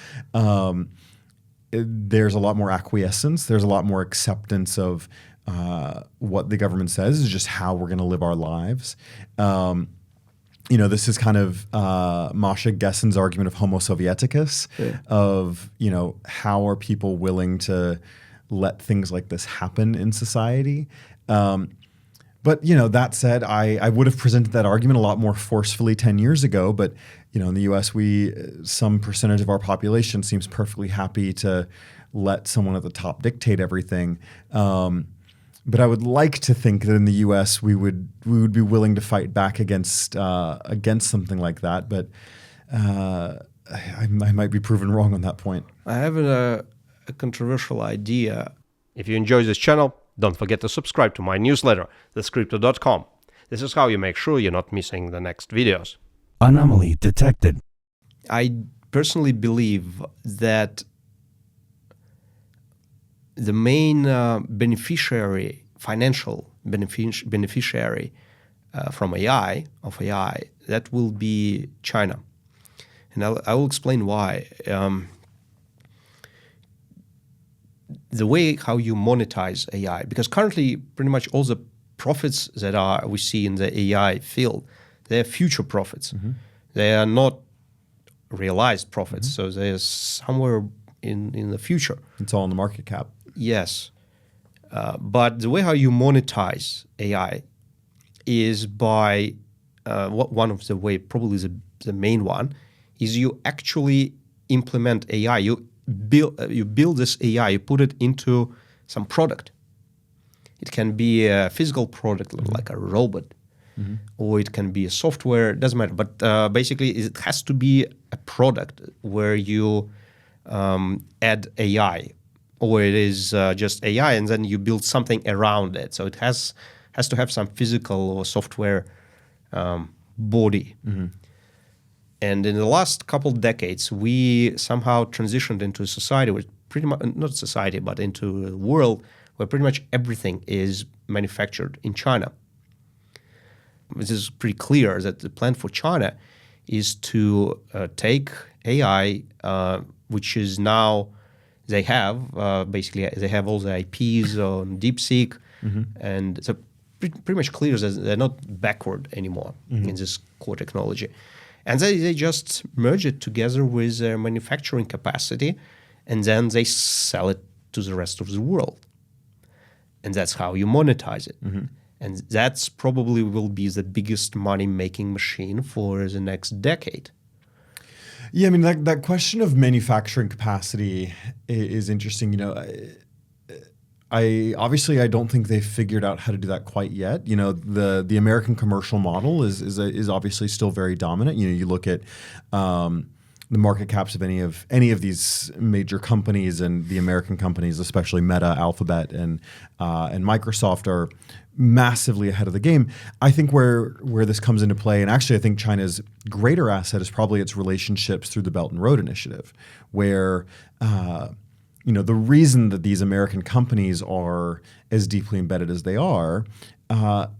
There's a lot more acquiescence. There's a lot more acceptance of what the government says is just how we're going to live our lives. You know, this is kind of Masha Gessen's argument of Homo Sovieticus, of, you know, how are people willing to let things like this happen in society? But, you know, that said, I would have presented that argument a lot more forcefully 10 years ago. But, you know, in the U.S., some percentage of our population seems perfectly happy to let someone at the top dictate everything. But I would like to think that in the U.S. we would be willing to fight back against something like that. But I might be proven wrong on that point. I have a controversial idea. If you enjoy this channel, don't forget to subscribe to my newsletter, thescripto.com. This is how you make sure you're not missing the next videos. Anomaly detected. I personally believe that the main financial beneficiary from AI, that will be China. And I will explain why. The way how you monetize AI, because currently pretty much all the profits that we see in the AI field, they're future profits. Mm-hmm. They are not realized profits. Mm-hmm. So they're somewhere in the future. It's all in the market cap. Yes. But the way how you monetize AI is by one of the way, probably the main one, is you actually implement AI. You build this AI, you put it into some product. It can be a physical product, mm-hmm. like a robot, mm-hmm. or it can be a software, it doesn't matter. But basically, it has to be a product where you add AI, or it is just AI, and then you build something around it. So it has to have some physical or software body. Mm-hmm. And in the last couple decades, we somehow transitioned into a society, which pretty much, not society, but into a world where pretty much everything is manufactured in China. This is pretty clear that the plan for China is to take AI, which is now, they have, basically, they have all the IPs on Deepseek, and so pretty much clear that they're not backward anymore in this core technology. And they just merge it together with their manufacturing capacity, and then they sell it to the rest of the world. And that's how you monetize it. And that's probably will be the biggest money-making machine for the next decade. Yeah, I mean, that question of manufacturing capacity is interesting. You know, I don't think they've figured out how to do that quite yet. You know, the American commercial model is obviously still very dominant. You know, you look at the market caps of any of these major companies, and the American companies, especially Meta, Alphabet, and Microsoft, are massively ahead of the game. I think where this comes into play, and actually I think China's greater asset is probably its relationships through the Belt and Road Initiative, where you know, the reason that these American companies are as deeply embedded as they are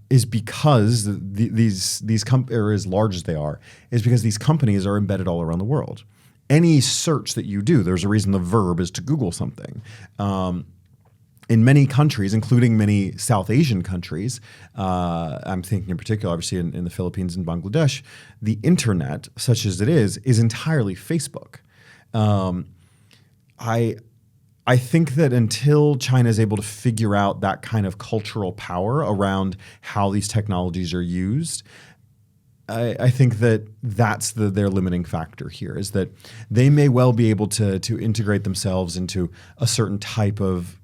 is because or as large as they are, is because these companies are embedded all around the world. Any search that you do, there's a reason the verb is to Google something. In many countries, including many South Asian countries, I'm thinking in particular, obviously in the Philippines and Bangladesh, the internet, such as it is entirely Facebook. I think that until China is able to figure out that kind of cultural power around how these technologies are used, I think that that's their limiting factor here, is that they may well be able to integrate themselves into a certain type of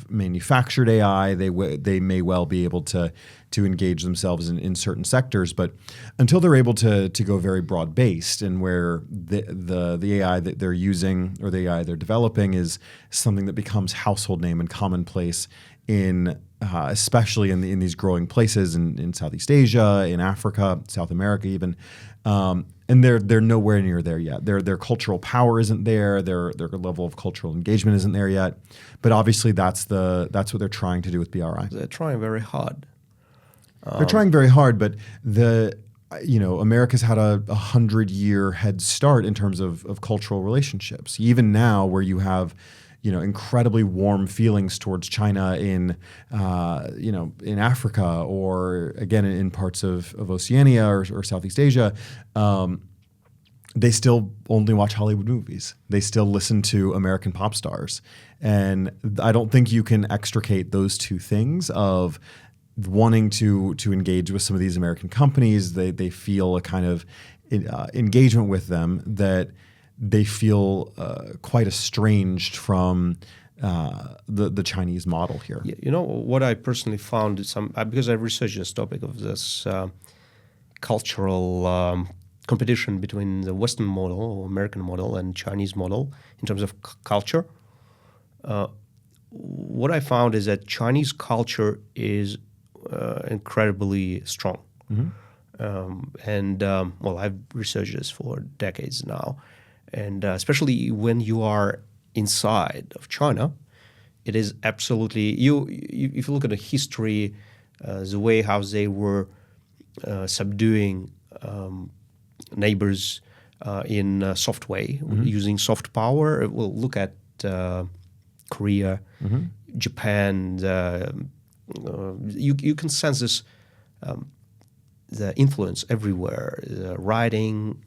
manufactured AI. They may well be able to engage themselves in certain sectors, but until they're able to go very broad based, and where the AI that they're using or the AI they're developing is something that becomes household name and commonplace in especially in these growing places in Southeast Asia, in Africa, South America even, and they're nowhere near there yet. Their cultural power isn't there. Their level of cultural engagement isn't there yet. But obviously that's what they're trying to do with BRI. They're trying very hard. They're trying very hard, but America's had a 100-year head start in terms of cultural relationships. Even now, where you have incredibly warm feelings towards China in Africa, or again in parts of Oceania or Southeast Asia, they still only watch Hollywood movies. They still listen to American pop stars. And I don't think you can extricate those two things of wanting to engage with some of these American companies. They feel a kind of engagement with them that they feel quite estranged from the Chinese model here. You know what I personally found because I researched this topic of this cultural competition between the Western model, or American model, and Chinese model in terms of culture. What I found is that Chinese culture is incredibly strong, I've researched this for decades now. And especially when you are inside of China, it is absolutely if you look at the history, the way how they were subduing neighbors in a soft way, using soft power. We'll look at Korea, Japan. You can sense this. The influence everywhere, the writing,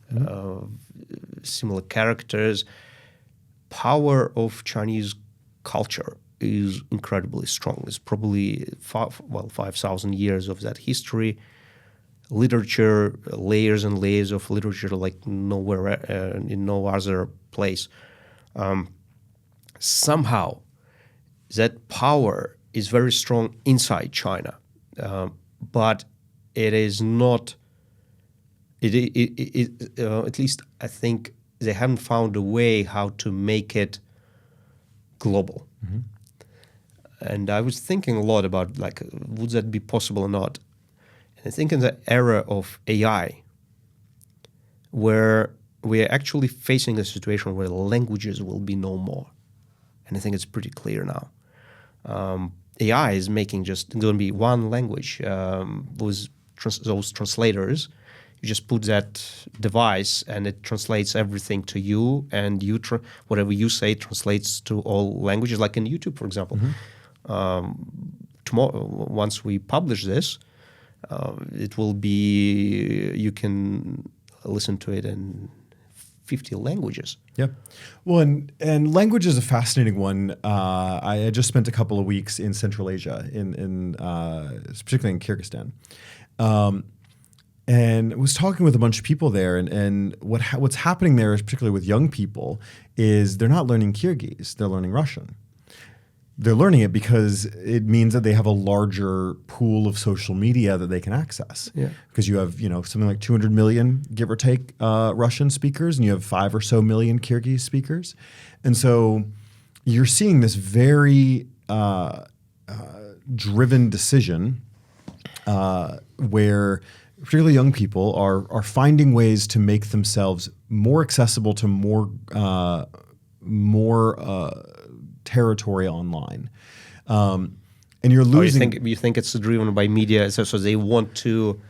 similar characters. Power of Chinese culture is incredibly strong. It's probably 5,000 years of that history. Literature, layers and layers of literature like nowhere in no other place. Somehow, that power is very strong inside China, but it is not. At least I think they haven't found a way how to make it global. And I was thinking a lot about would that be possible or not? And I think in the era of AI, where we are actually facing a situation where languages will be no more. And I think it's pretty clear now. AI is making just going to be one language. Those translators, you just put that device and it translates everything to you, and whatever you say translates to all languages, like in YouTube, for example. Tomorrow, once we publish this, it will be, you can listen to it in 50 languages. Yeah. Well, and language is a fascinating one. I just spent a couple of weeks in Central Asia, particularly in Kyrgyzstan. And was talking with a bunch of people there, and what's happening there, is particularly with young people, is they're not learning Kyrgyz, they're learning Russian. They're learning it because it means that they have a larger pool of social media that they can access. Yeah. Because you have, something like 200 million, give or take, Russian speakers, and you have 5 or so million Kyrgyz speakers. And so you're seeing this very driven decision where particularly young people are finding ways to make themselves more accessible to more territory online, and you're losing. You think it's driven by media, so they want to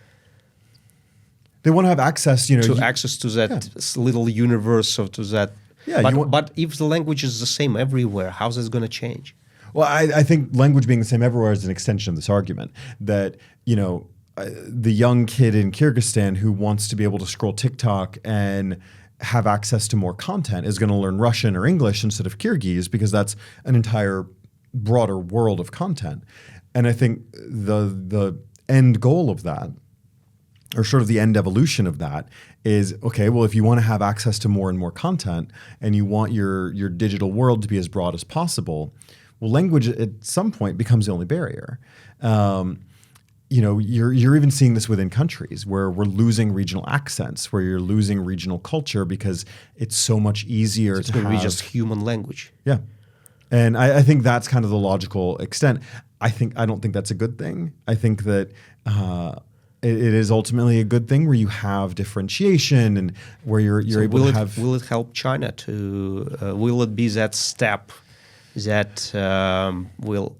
have access, access to that little universe, or to that. Yeah, but if the language is the same everywhere, how's this going to change? Well, I think language being the same everywhere is an extension of this argument that the young kid in Kyrgyzstan who wants to be able to scroll TikTok and have access to more content is going to learn Russian or English instead of Kyrgyz, because that's an entire broader world of content. And I think the end goal of that, or sort of the end evolution of that, is, okay, well, if you want to have access to more and more content and you want your digital world to be as broad as possible, well, language at some point becomes the only barrier. You're even seeing this within countries where we're losing regional accents, where you're losing regional culture because it's so much easier It's to going to be have just human language. Yeah. And I think that's kind of the logical extent. I don't think that's a good thing. I think that it is ultimately a good thing where you have differentiation and where you're able to have. Will it help China to? Will it be that step that will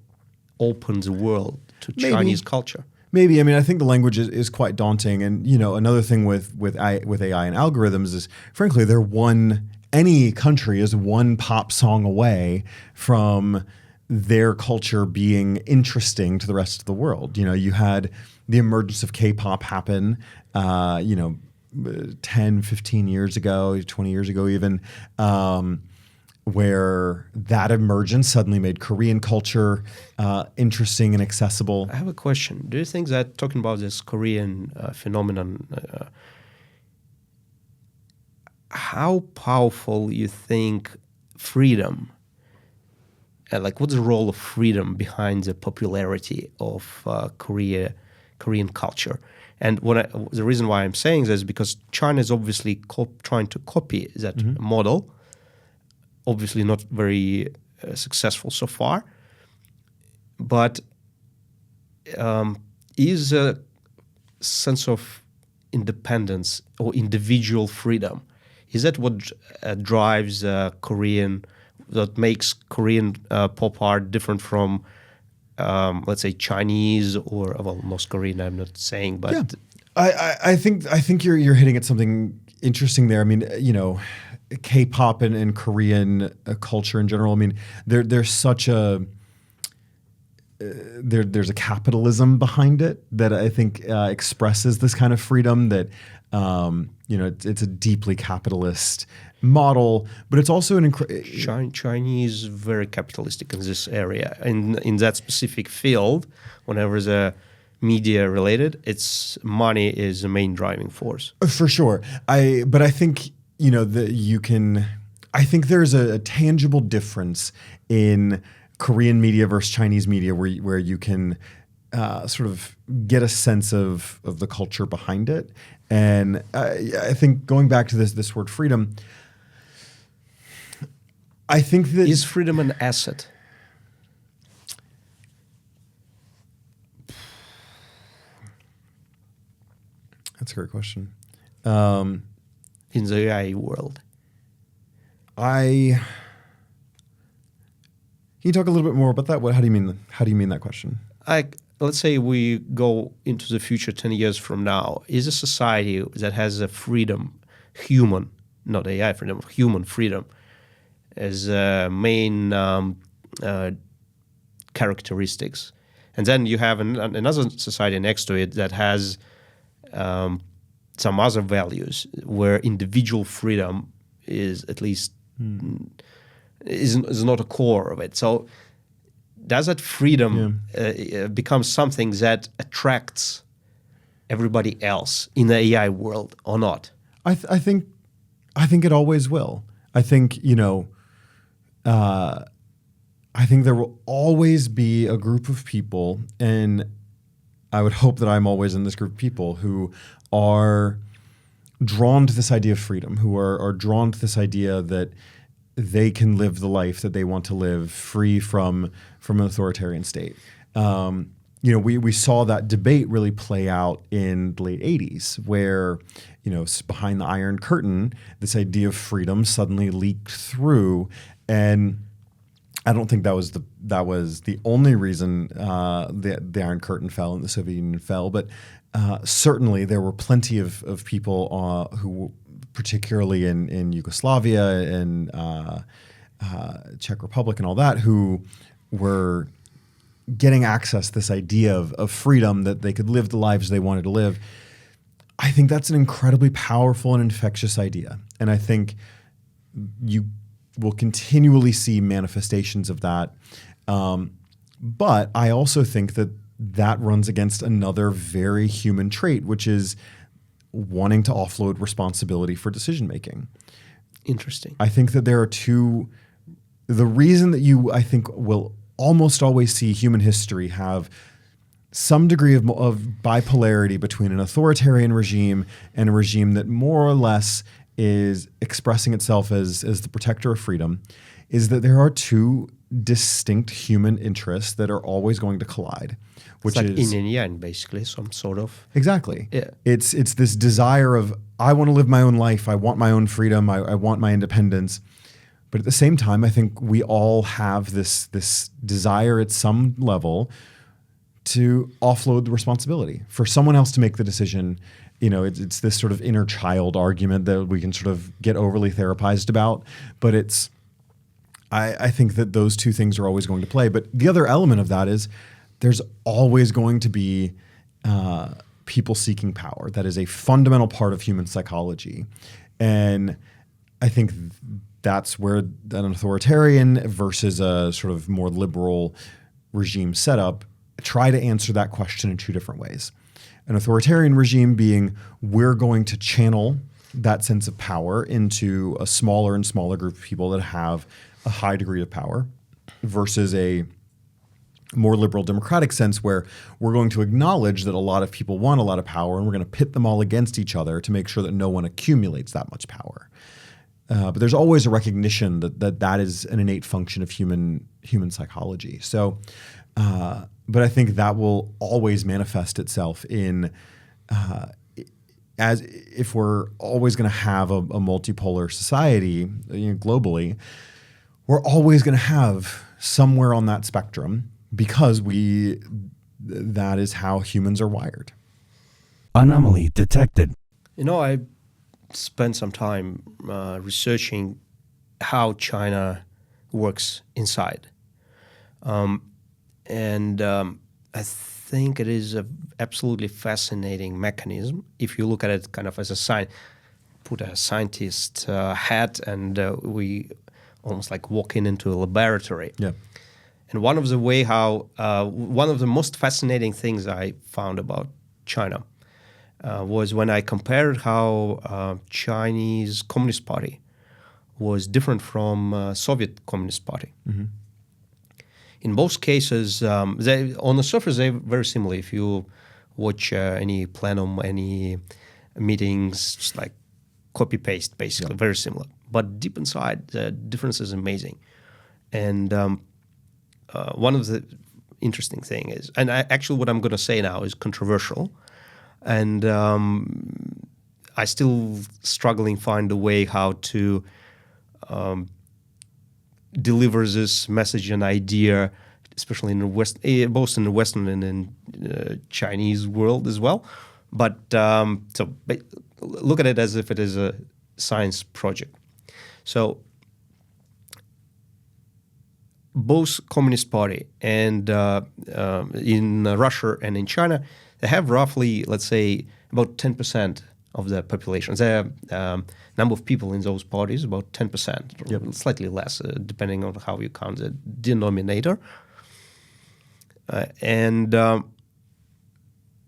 open the world to Chinese culture? Maybe. I mean, I think the language is quite daunting. And, another thing with AI and algorithms is, frankly, any country is one pop song away from their culture being interesting to the rest of the world. You had the emergence of K-pop happen, 10, 15 years ago, 20 years ago even, where that emergence suddenly made Korean culture interesting and accessible. I have a question. Do you think that, talking about this Korean phenomenon, how powerful you think freedom, what's the role of freedom behind the popularity of Korean culture? And the reason why I'm saying this is because China is obviously trying to copy that model. Obviously not very successful so far, but is a sense of independence or individual freedom, is that what drives Korean, that makes Korean pop art different from, let's say, Chinese or, well, North Korean, I'm not saying, but... Yeah. I think you're hitting at something interesting there. I mean, K-pop and Korean culture in general. I mean, there's such a there's a capitalism behind it that I think expresses this kind of freedom. That it's a deeply capitalist model, but it's also an Chinese very capitalistic in this area, in that specific field. Whenever the media related, it's money is the main driving force. For sure. But I think. I think there's a tangible difference in Korean media versus Chinese media where you can sort of get a sense of the culture behind it. And I think going back to this word freedom, I think that... Is freedom an asset? That's a great question. in the AI world? Can you talk a little bit more about that? How do you mean that question? Let's say we go into the future 10 years from now. Is a society that has a freedom, human, not AI freedom, human freedom, as main characteristics? And then you have another society next to it that has some other values where individual freedom is at least is not a core of it. So does that freedom become something that attracts everybody else in the AI world or not? I think it always will. I think I think there will always be a group of people, and I would hope that I'm always in this group of people who are drawn to this idea of freedom, who are drawn to this idea that they can live the life that they want to live, free from an authoritarian state. We saw that debate really play out in the late 80s, where behind the Iron Curtain, this idea of freedom suddenly leaked through, and I don't think that was the only reason the Iron Curtain fell and the Soviet Union fell, but certainly there were plenty of people who, particularly in Yugoslavia and Czech Republic and all that, who were getting access to this idea of freedom, that they could live the lives they wanted to live. I think that's an incredibly powerful and infectious idea. And I think you will continually see manifestations of that. But I also think that runs against another very human trait, which is wanting to offload responsibility for decision making. Interesting. I think that there are the reason that I think, will almost always see human history have some degree of bipolarity between an authoritarian regime and a regime that more or less is expressing itself as the protector of freedom, is that there are two distinct human interests that are always going to collide. Which it's like is yin and yang, basically, some sort of. Exactly. Yeah. It's this desire of, I want to live my own life, I want my own freedom, I want my independence. But at the same time, I think we all have this desire at some level to offload the responsibility for someone else to make the decision. It's this sort of inner child argument that we can sort of get overly therapized about, but I think that those two things are always going to play. But the other element of that is there's always going to be people seeking power. That is a fundamental part of human psychology. And I think that's where an authoritarian versus a sort of more liberal regime setup try to answer that question in two different ways. An authoritarian regime being, we're going to channel that sense of power into a smaller and smaller group of people that have a high degree of power, versus a more liberal democratic sense where we're going to acknowledge that a lot of people want a lot of power, and we're going to pit them all against each other to make sure that no one accumulates that much power. But there's always a recognition that is an innate function of human psychology. So, but I think that will always manifest itself in as if we're always going to have a multipolar society, globally, we're always going to have somewhere on that spectrum, because that is how humans are wired. Anomaly detected. I spent some time researching how China works inside. And I think it is an absolutely fascinating mechanism. If you look at it kind of as put a scientist hat, and we almost like walking into a laboratory. Yeah. And one of the most fascinating things I found about China was when I compared how Chinese Communist Party was different from Soviet Communist Party. Mm-hmm. In both cases, on the surface, they're very similar. If you watch any plenum, any meetings, just like copy-paste, basically, very similar. But deep inside, the difference is amazing. And one of the interesting thing is, and actually what I'm going to say now is controversial, and I still struggling find a way how to deliver this message and idea, especially in the West, both in the Western and in Chinese world as well. But look at it as if it is a science project. So both Communist Party and in Russia and in China, they have roughly, let's say, about 10% of the population. The number of people in those parties, about 10%, or slightly less, depending on how you count the denominator. The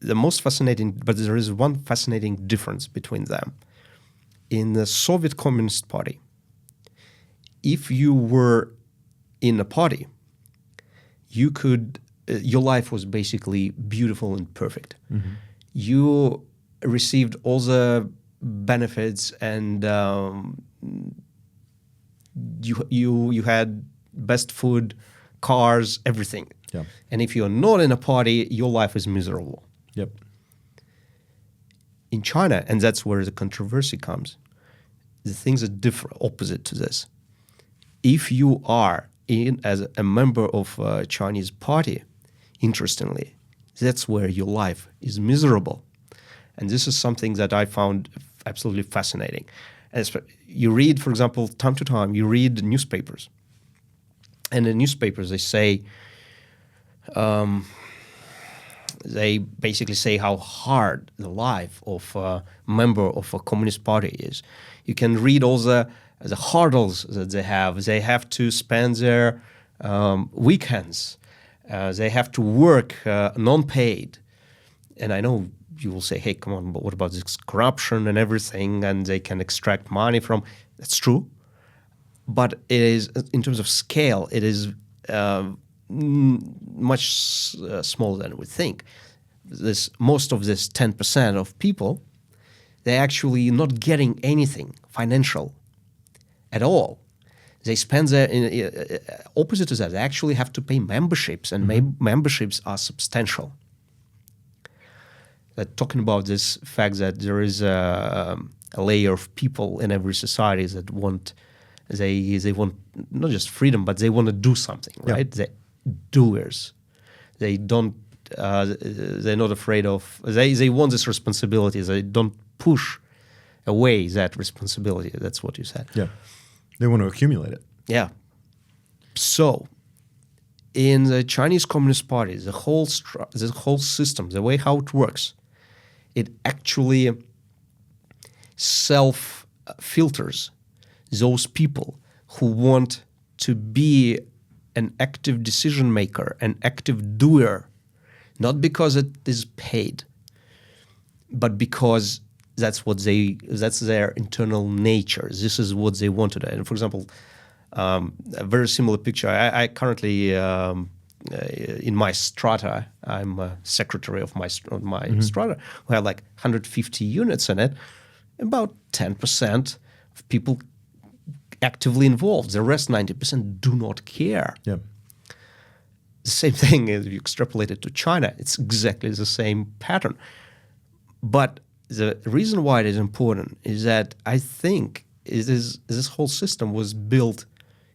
most fascinating, but there is one fascinating difference between them. In the Soviet Communist Party, if you were in a party, you could, your life was basically beautiful and perfect. Mm-hmm. You received all the benefits, and you had best food, cars, everything. Yeah. And if you're not in a party, your life is miserable. Yep. In China, and that's where the controversy comes, the things are different, opposite to this. If you are as a member of a Chinese party, interestingly, that's where your life is miserable. And this is something that I found absolutely fascinating. As you read, for example, time to time, you read newspapers. And in newspapers, they say, they basically say how hard the life of a member of a communist party is. You can read all the hurdles that they have. They have to spend their weekends. They have to work non-paid. And I know you will say, hey, come on, but what about this corruption and everything, and they can extract money from. That's true. But it is, in terms of scale, it is much smaller than we think. Most of this 10% of people, they're actually not getting anything financial at all. They spend their, opposite to that, they actually have to pay memberships, and memberships are substantial. Talking about this fact that there is a layer of people in every society that want, they want not just freedom, but they want to do something, right? They're doers. They don't, they're not afraid of, they want this responsibility. They don't push away that responsibility. That's what you said. Yeah. They want to accumulate it. Yeah. So, in the Chinese Communist Party, the whole system, the way how it works, it actually self-filters those people who want to be an active decision maker, an active doer, not because it is paid, but because that's their internal nature. This is what they want to do. And for example, a very similar picture. I currently in my strata, I'm a secretary of my strata. We have like 150 units in it. About 10% of people actively involved. The rest 90% do not care. Yeah. The same thing if you extrapolate it to China. It's exactly the same pattern. But the reason why it is important is that I think this whole system was built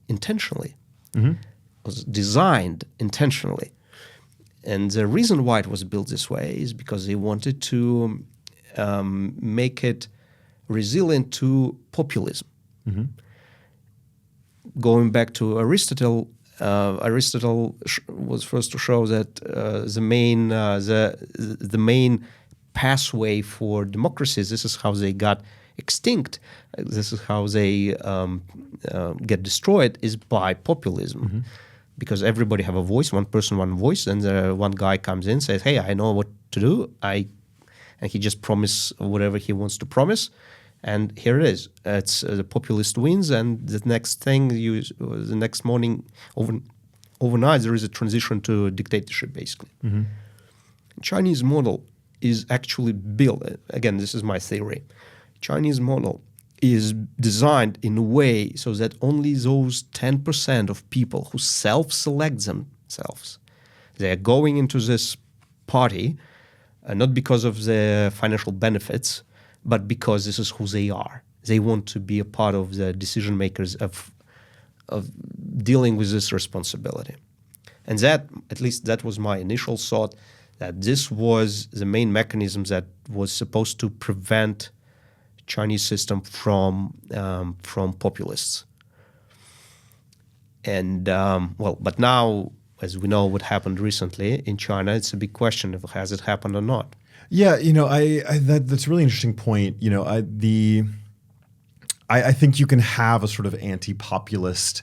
intentionally, was designed intentionally. And the reason why it was built this way is because they wanted to make it resilient to populism. Going back to Aristotle, Aristotle was first to show that the main pathway for democracies, this is how they got extinct, this is how they get destroyed, is by populism. Because everybody have a voice, one person, one voice, and one guy comes in, says, hey, I know what to do, and he just promises whatever he wants to promise, and here it is. It's the populist wins, and the next thing, the next morning, overnight, there is a transition to a dictatorship, basically. Chinese model is actually built, again, this is my theory, Chinese model is designed in a way so that only those 10% of people who self-select themselves, they are going into this party not because of the financial benefits, but because this is who they are. They want to be a part of the decision makers of dealing with this responsibility. And that, at least that was my initial thought, that this was the main mechanism that was supposed to prevent Chinese system from populists. And but now, as we know what happened recently in China, it's a big question of has it happened or not. Yeah, that's a really interesting point. I think you can have a sort of anti-populist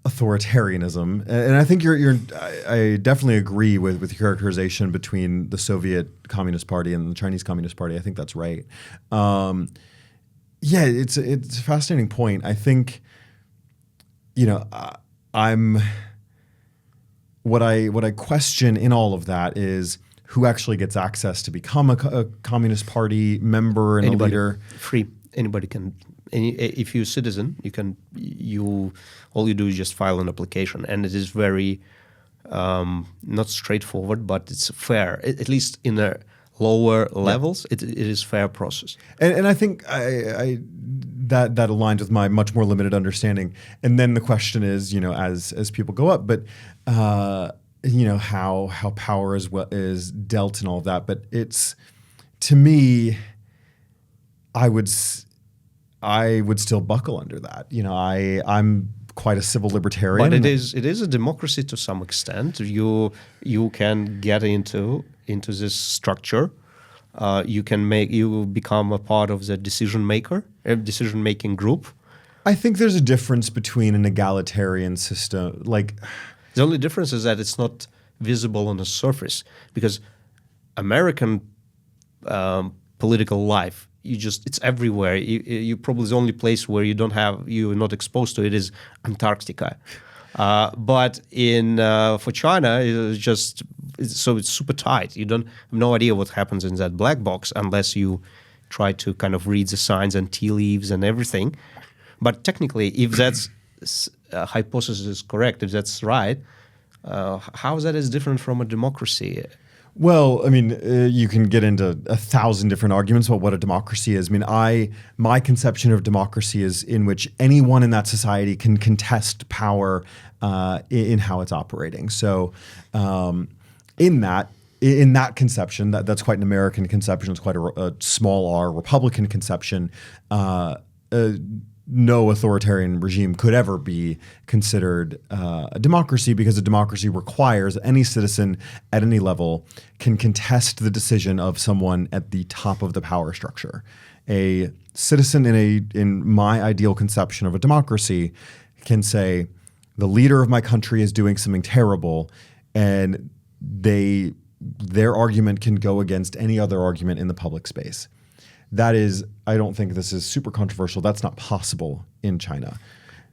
authoritarianism, and I think I definitely agree with your characterization between the Soviet Communist Party and the Chinese Communist Party. I think that's right. It's a fascinating point. I think, what I question in all of that is who actually gets access to become a Communist Party member and a leader. Free. Anybody can. If you're a citizen, all you do is just file an application, and it is very not straightforward, but it's fair. At least in the lower levels, it is fair process. And I think that aligns with my much more limited understanding. And then the question is, as people go up, but how power is dealt and all of that. But it's, to me, I would still buckle under that. I'm quite a civil libertarian. But it is a democracy to some extent. You can get into this structure. You become a part of the decision making group. I think there's a difference between an egalitarian system, the only difference is that it's not visible on the surface, because American political life, it's everywhere. You probably the only place where you're not exposed to it is Antarctica. But for China, it's super tight. You don't have no idea what happens in that black box unless you try to kind of read the signs and tea leaves and everything. But technically, if that's hypothesis is correct, if that's right, how that is different from a democracy? Well, you can get into 1,000 different arguments about what a democracy is. My conception of democracy is in which anyone in that society can contest power in how it's operating. So, in that conception, that's quite an American conception. It's quite a small r Republican conception. No authoritarian regime could ever be considered a democracy, because a democracy requires any citizen at any level can contest the decision of someone at the top of the power structure. A citizen in my ideal conception of a democracy can say, the leader of my country is doing something terrible, and their argument can go against any other argument in the public space. That is, I don't think this is super controversial. That's not possible in China.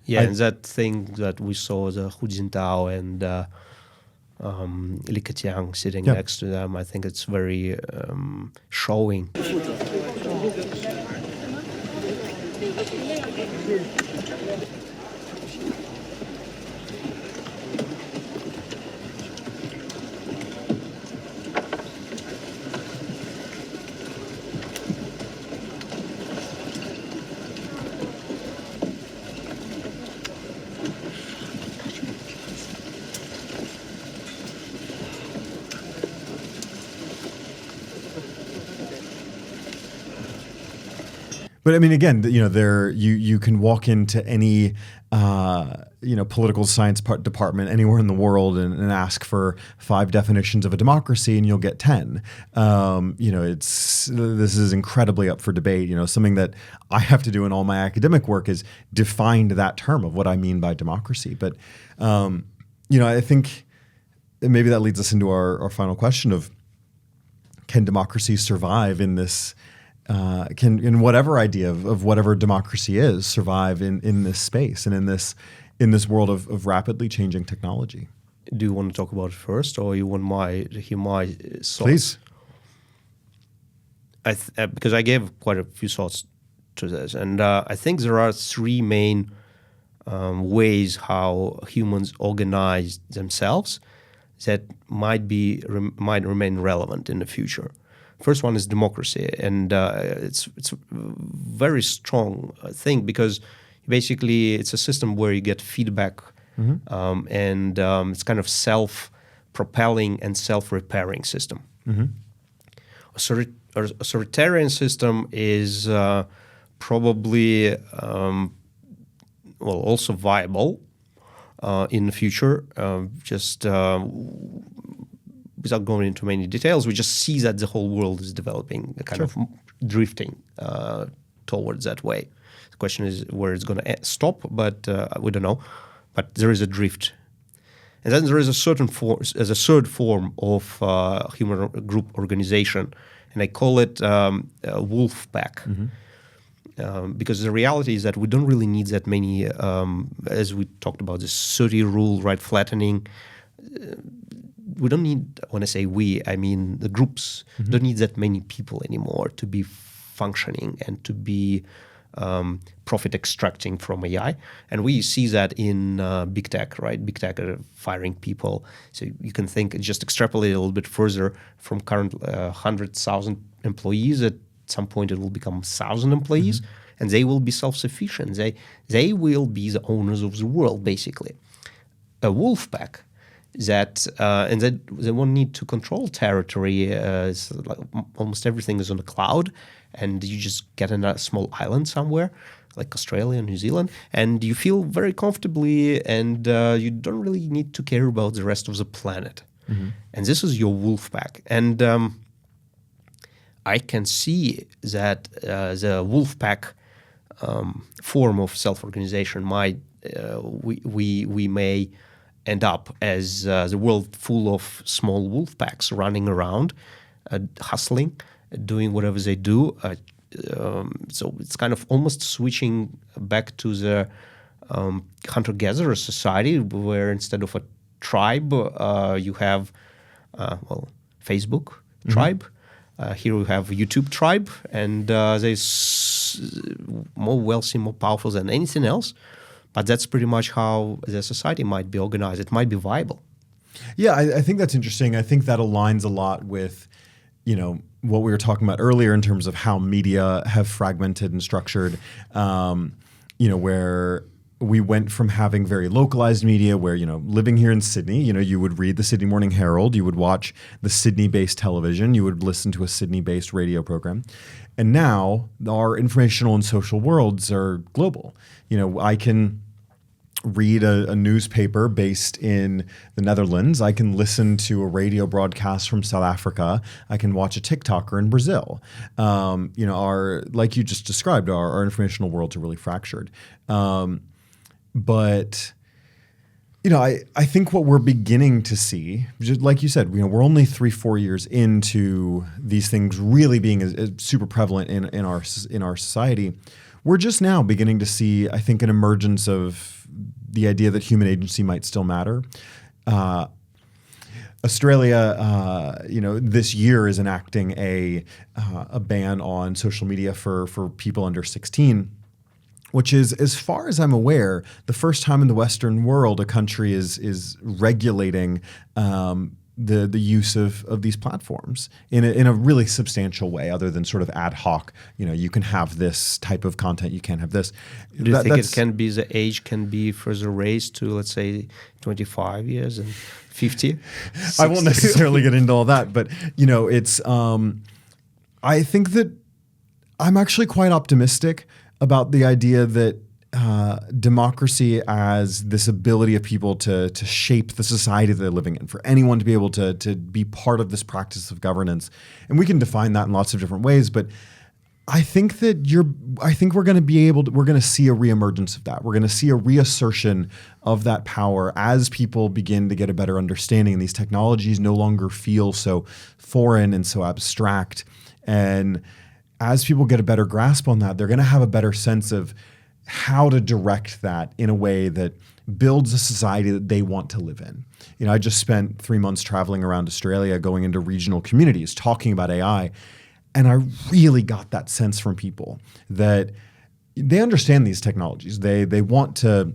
Yeah, and that thing that we saw, the Hu Jintao and Li Keqiang sitting next to them, I think it's very showing. But again, you can walk into any political science department anywhere in the world and ask for 5 definitions of a democracy, and you'll get 10. This is incredibly up for debate. Something that I have to do in all my academic work is define that term of what I mean by democracy. But I think maybe that leads us into our final question of, can democracy survive in this? Can whatever idea of whatever democracy is survive in this space and in this world of rapidly changing technology? Do you want to talk about it first, or you want to hear my thoughts? Please. Because I gave quite a few thoughts to this, and I think there are 3 main ways how humans organize themselves that might remain relevant in the future. First one is democracy, and it's a very strong thing because basically it's a system where you get feedback, and it's kind of self-propelling and self-repairing system. Authoritarian system is probably also viable in the future. Without going into many details, we just see that the whole world is developing, kind of drifting towards that way. The question is where it's going to stop, but we don't know. But there is a drift. And then there is a third form of human group organization, and I call it wolf pack. Because the reality is that we don't really need that many, as we talked about, this 30 rule, right, flattening. We don't need, when I say we, I mean the groups, don't need that many people anymore to be functioning and to be profit extracting from AI. And we see that in big tech, right? Big tech are firing people. So you can think, just extrapolate a little bit further from current 100,000 employees. At some point it will become 1,000 employees, and they will be self-sufficient. They will be the owners of the world, basically. A wolf pack that they won't need to control territory. Like almost everything is on the cloud, and you just get in a small island somewhere, like Australia, New Zealand, and you feel very comfortably, and you don't really need to care about the rest of the planet. And this is your wolf pack. And I can see that the wolf pack form of self-organization might we may end up as the world full of small wolf packs running around, hustling, doing whatever they do. So it's kind of almost switching back to the hunter-gatherer society, where instead of a tribe, you have Facebook tribe. Here we have YouTube tribe, and they're more wealthy, more powerful than anything else. But that's pretty much how the society might be organized. It might be viable. Yeah, I think that's interesting. I think that aligns a lot with, what we were talking about earlier in terms of how media have fragmented and structured, where we went from having very localized media where, living here in Sydney, you would read the Sydney Morning Herald, you would watch the Sydney-based television, you would listen to a Sydney-based radio program. And now our informational and social worlds are global. I can read a newspaper based in the Netherlands. I can listen to a radio broadcast from South Africa. I can watch a TikToker in Brazil. Like you just described, our informational worlds are really fractured. But I think what we're beginning to see, just like you said, we're only 3-4 years into these things really being super prevalent in our society. We're just now beginning to see, I think, an emergence of the idea that human agency might still matter. Australia, this year is enacting a ban on social media for people under 16. Which is, as far as I'm aware, the first time in the Western world a country is regulating the use of these platforms in a really substantial way, other than sort of ad hoc. You can have this type of content, you can't have this. Do you think the age can be further raised to, let's say, 25 years and 50? 60? I won't necessarily get into all that, but it's. I think that I'm actually quite optimistic about the idea that democracy as this ability of people to shape the society that they're living in, for anyone to be able to be part of this practice of governance. And we can define that in lots of different ways, but I think we're going to see a reemergence of that. We're going to see a reassertion of that power as people begin to get a better understanding, and these technologies no longer feel so foreign and so abstract. And as people get a better grasp on that, they're going to have a better sense of how to direct that in a way that builds a society that they want to live in. I just spent 3 months traveling around Australia, going into regional communities, talking about AI, and I really got that sense from people that they understand these technologies. They want to,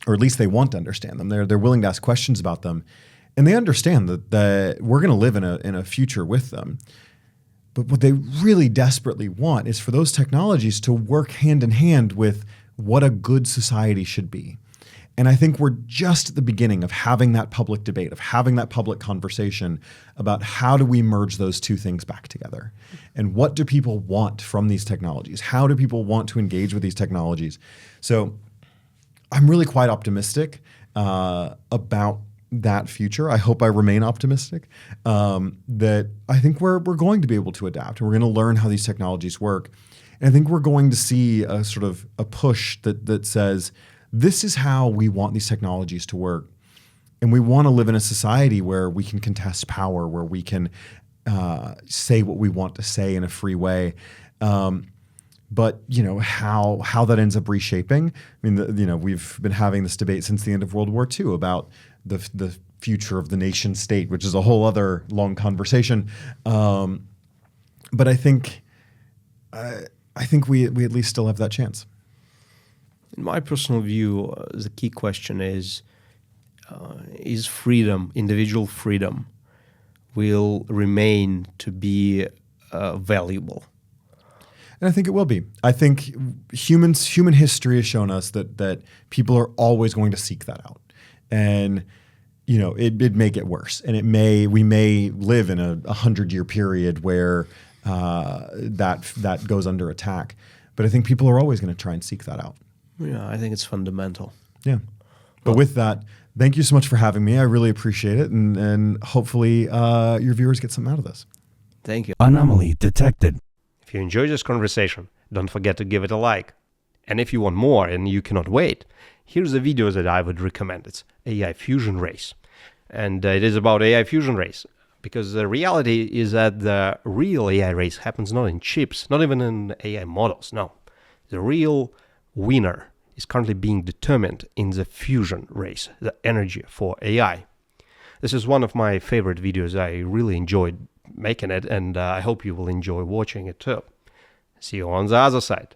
or at least they want to understand them. They're willing to ask questions about them, and they understand that we're going to live in a future with them. But what they really desperately want is for those technologies to work hand in hand with what a good society should be. And I think we're just at the beginning of having that public debate, of having that public conversation about how do we merge those two things back together? And what do people want from these technologies? How do people want to engage with these technologies? So I'm really quite optimistic about that future. I hope I remain optimistic that I think we're going to be able to adapt, and we're going to learn how these technologies work. And I think we're going to see a sort of a push that says, this is how we want these technologies to work. And we want to live in a society where we can contest power, where we can say what we want to say in a free way. But how that ends up reshaping. I mean, we've been having this debate since the end of World War II about the future of the nation state, which is a whole other long conversation. But I think we at least still have that chance. In my personal view, the key question is freedom, individual freedom, will remain to be valuable? And I think it will be. I think human history has shown us that people are always going to seek that out. And it may get worse, and we may live in a 100-year period where that goes under attack. But I think people are always going to try and seek that out. Yeah, I think it's fundamental. Yeah. But with that, thank you so much for having me. I really appreciate it, and hopefully your viewers get something out of this. Thank you. Anomaly detected. If you enjoyed this conversation, don't forget to give it a like. And if you want more and you cannot wait, here's a video that I would recommend. It's AI Fusion Race. And it is about AI Fusion Race. Because the reality is that the real AI race happens not in chips, not even in AI models, no. The real winner is currently being determined in the fusion race, the energy for AI. This is one of my favorite videos. I really enjoyed making it, and I hope you will enjoy watching it too. See you on the other side.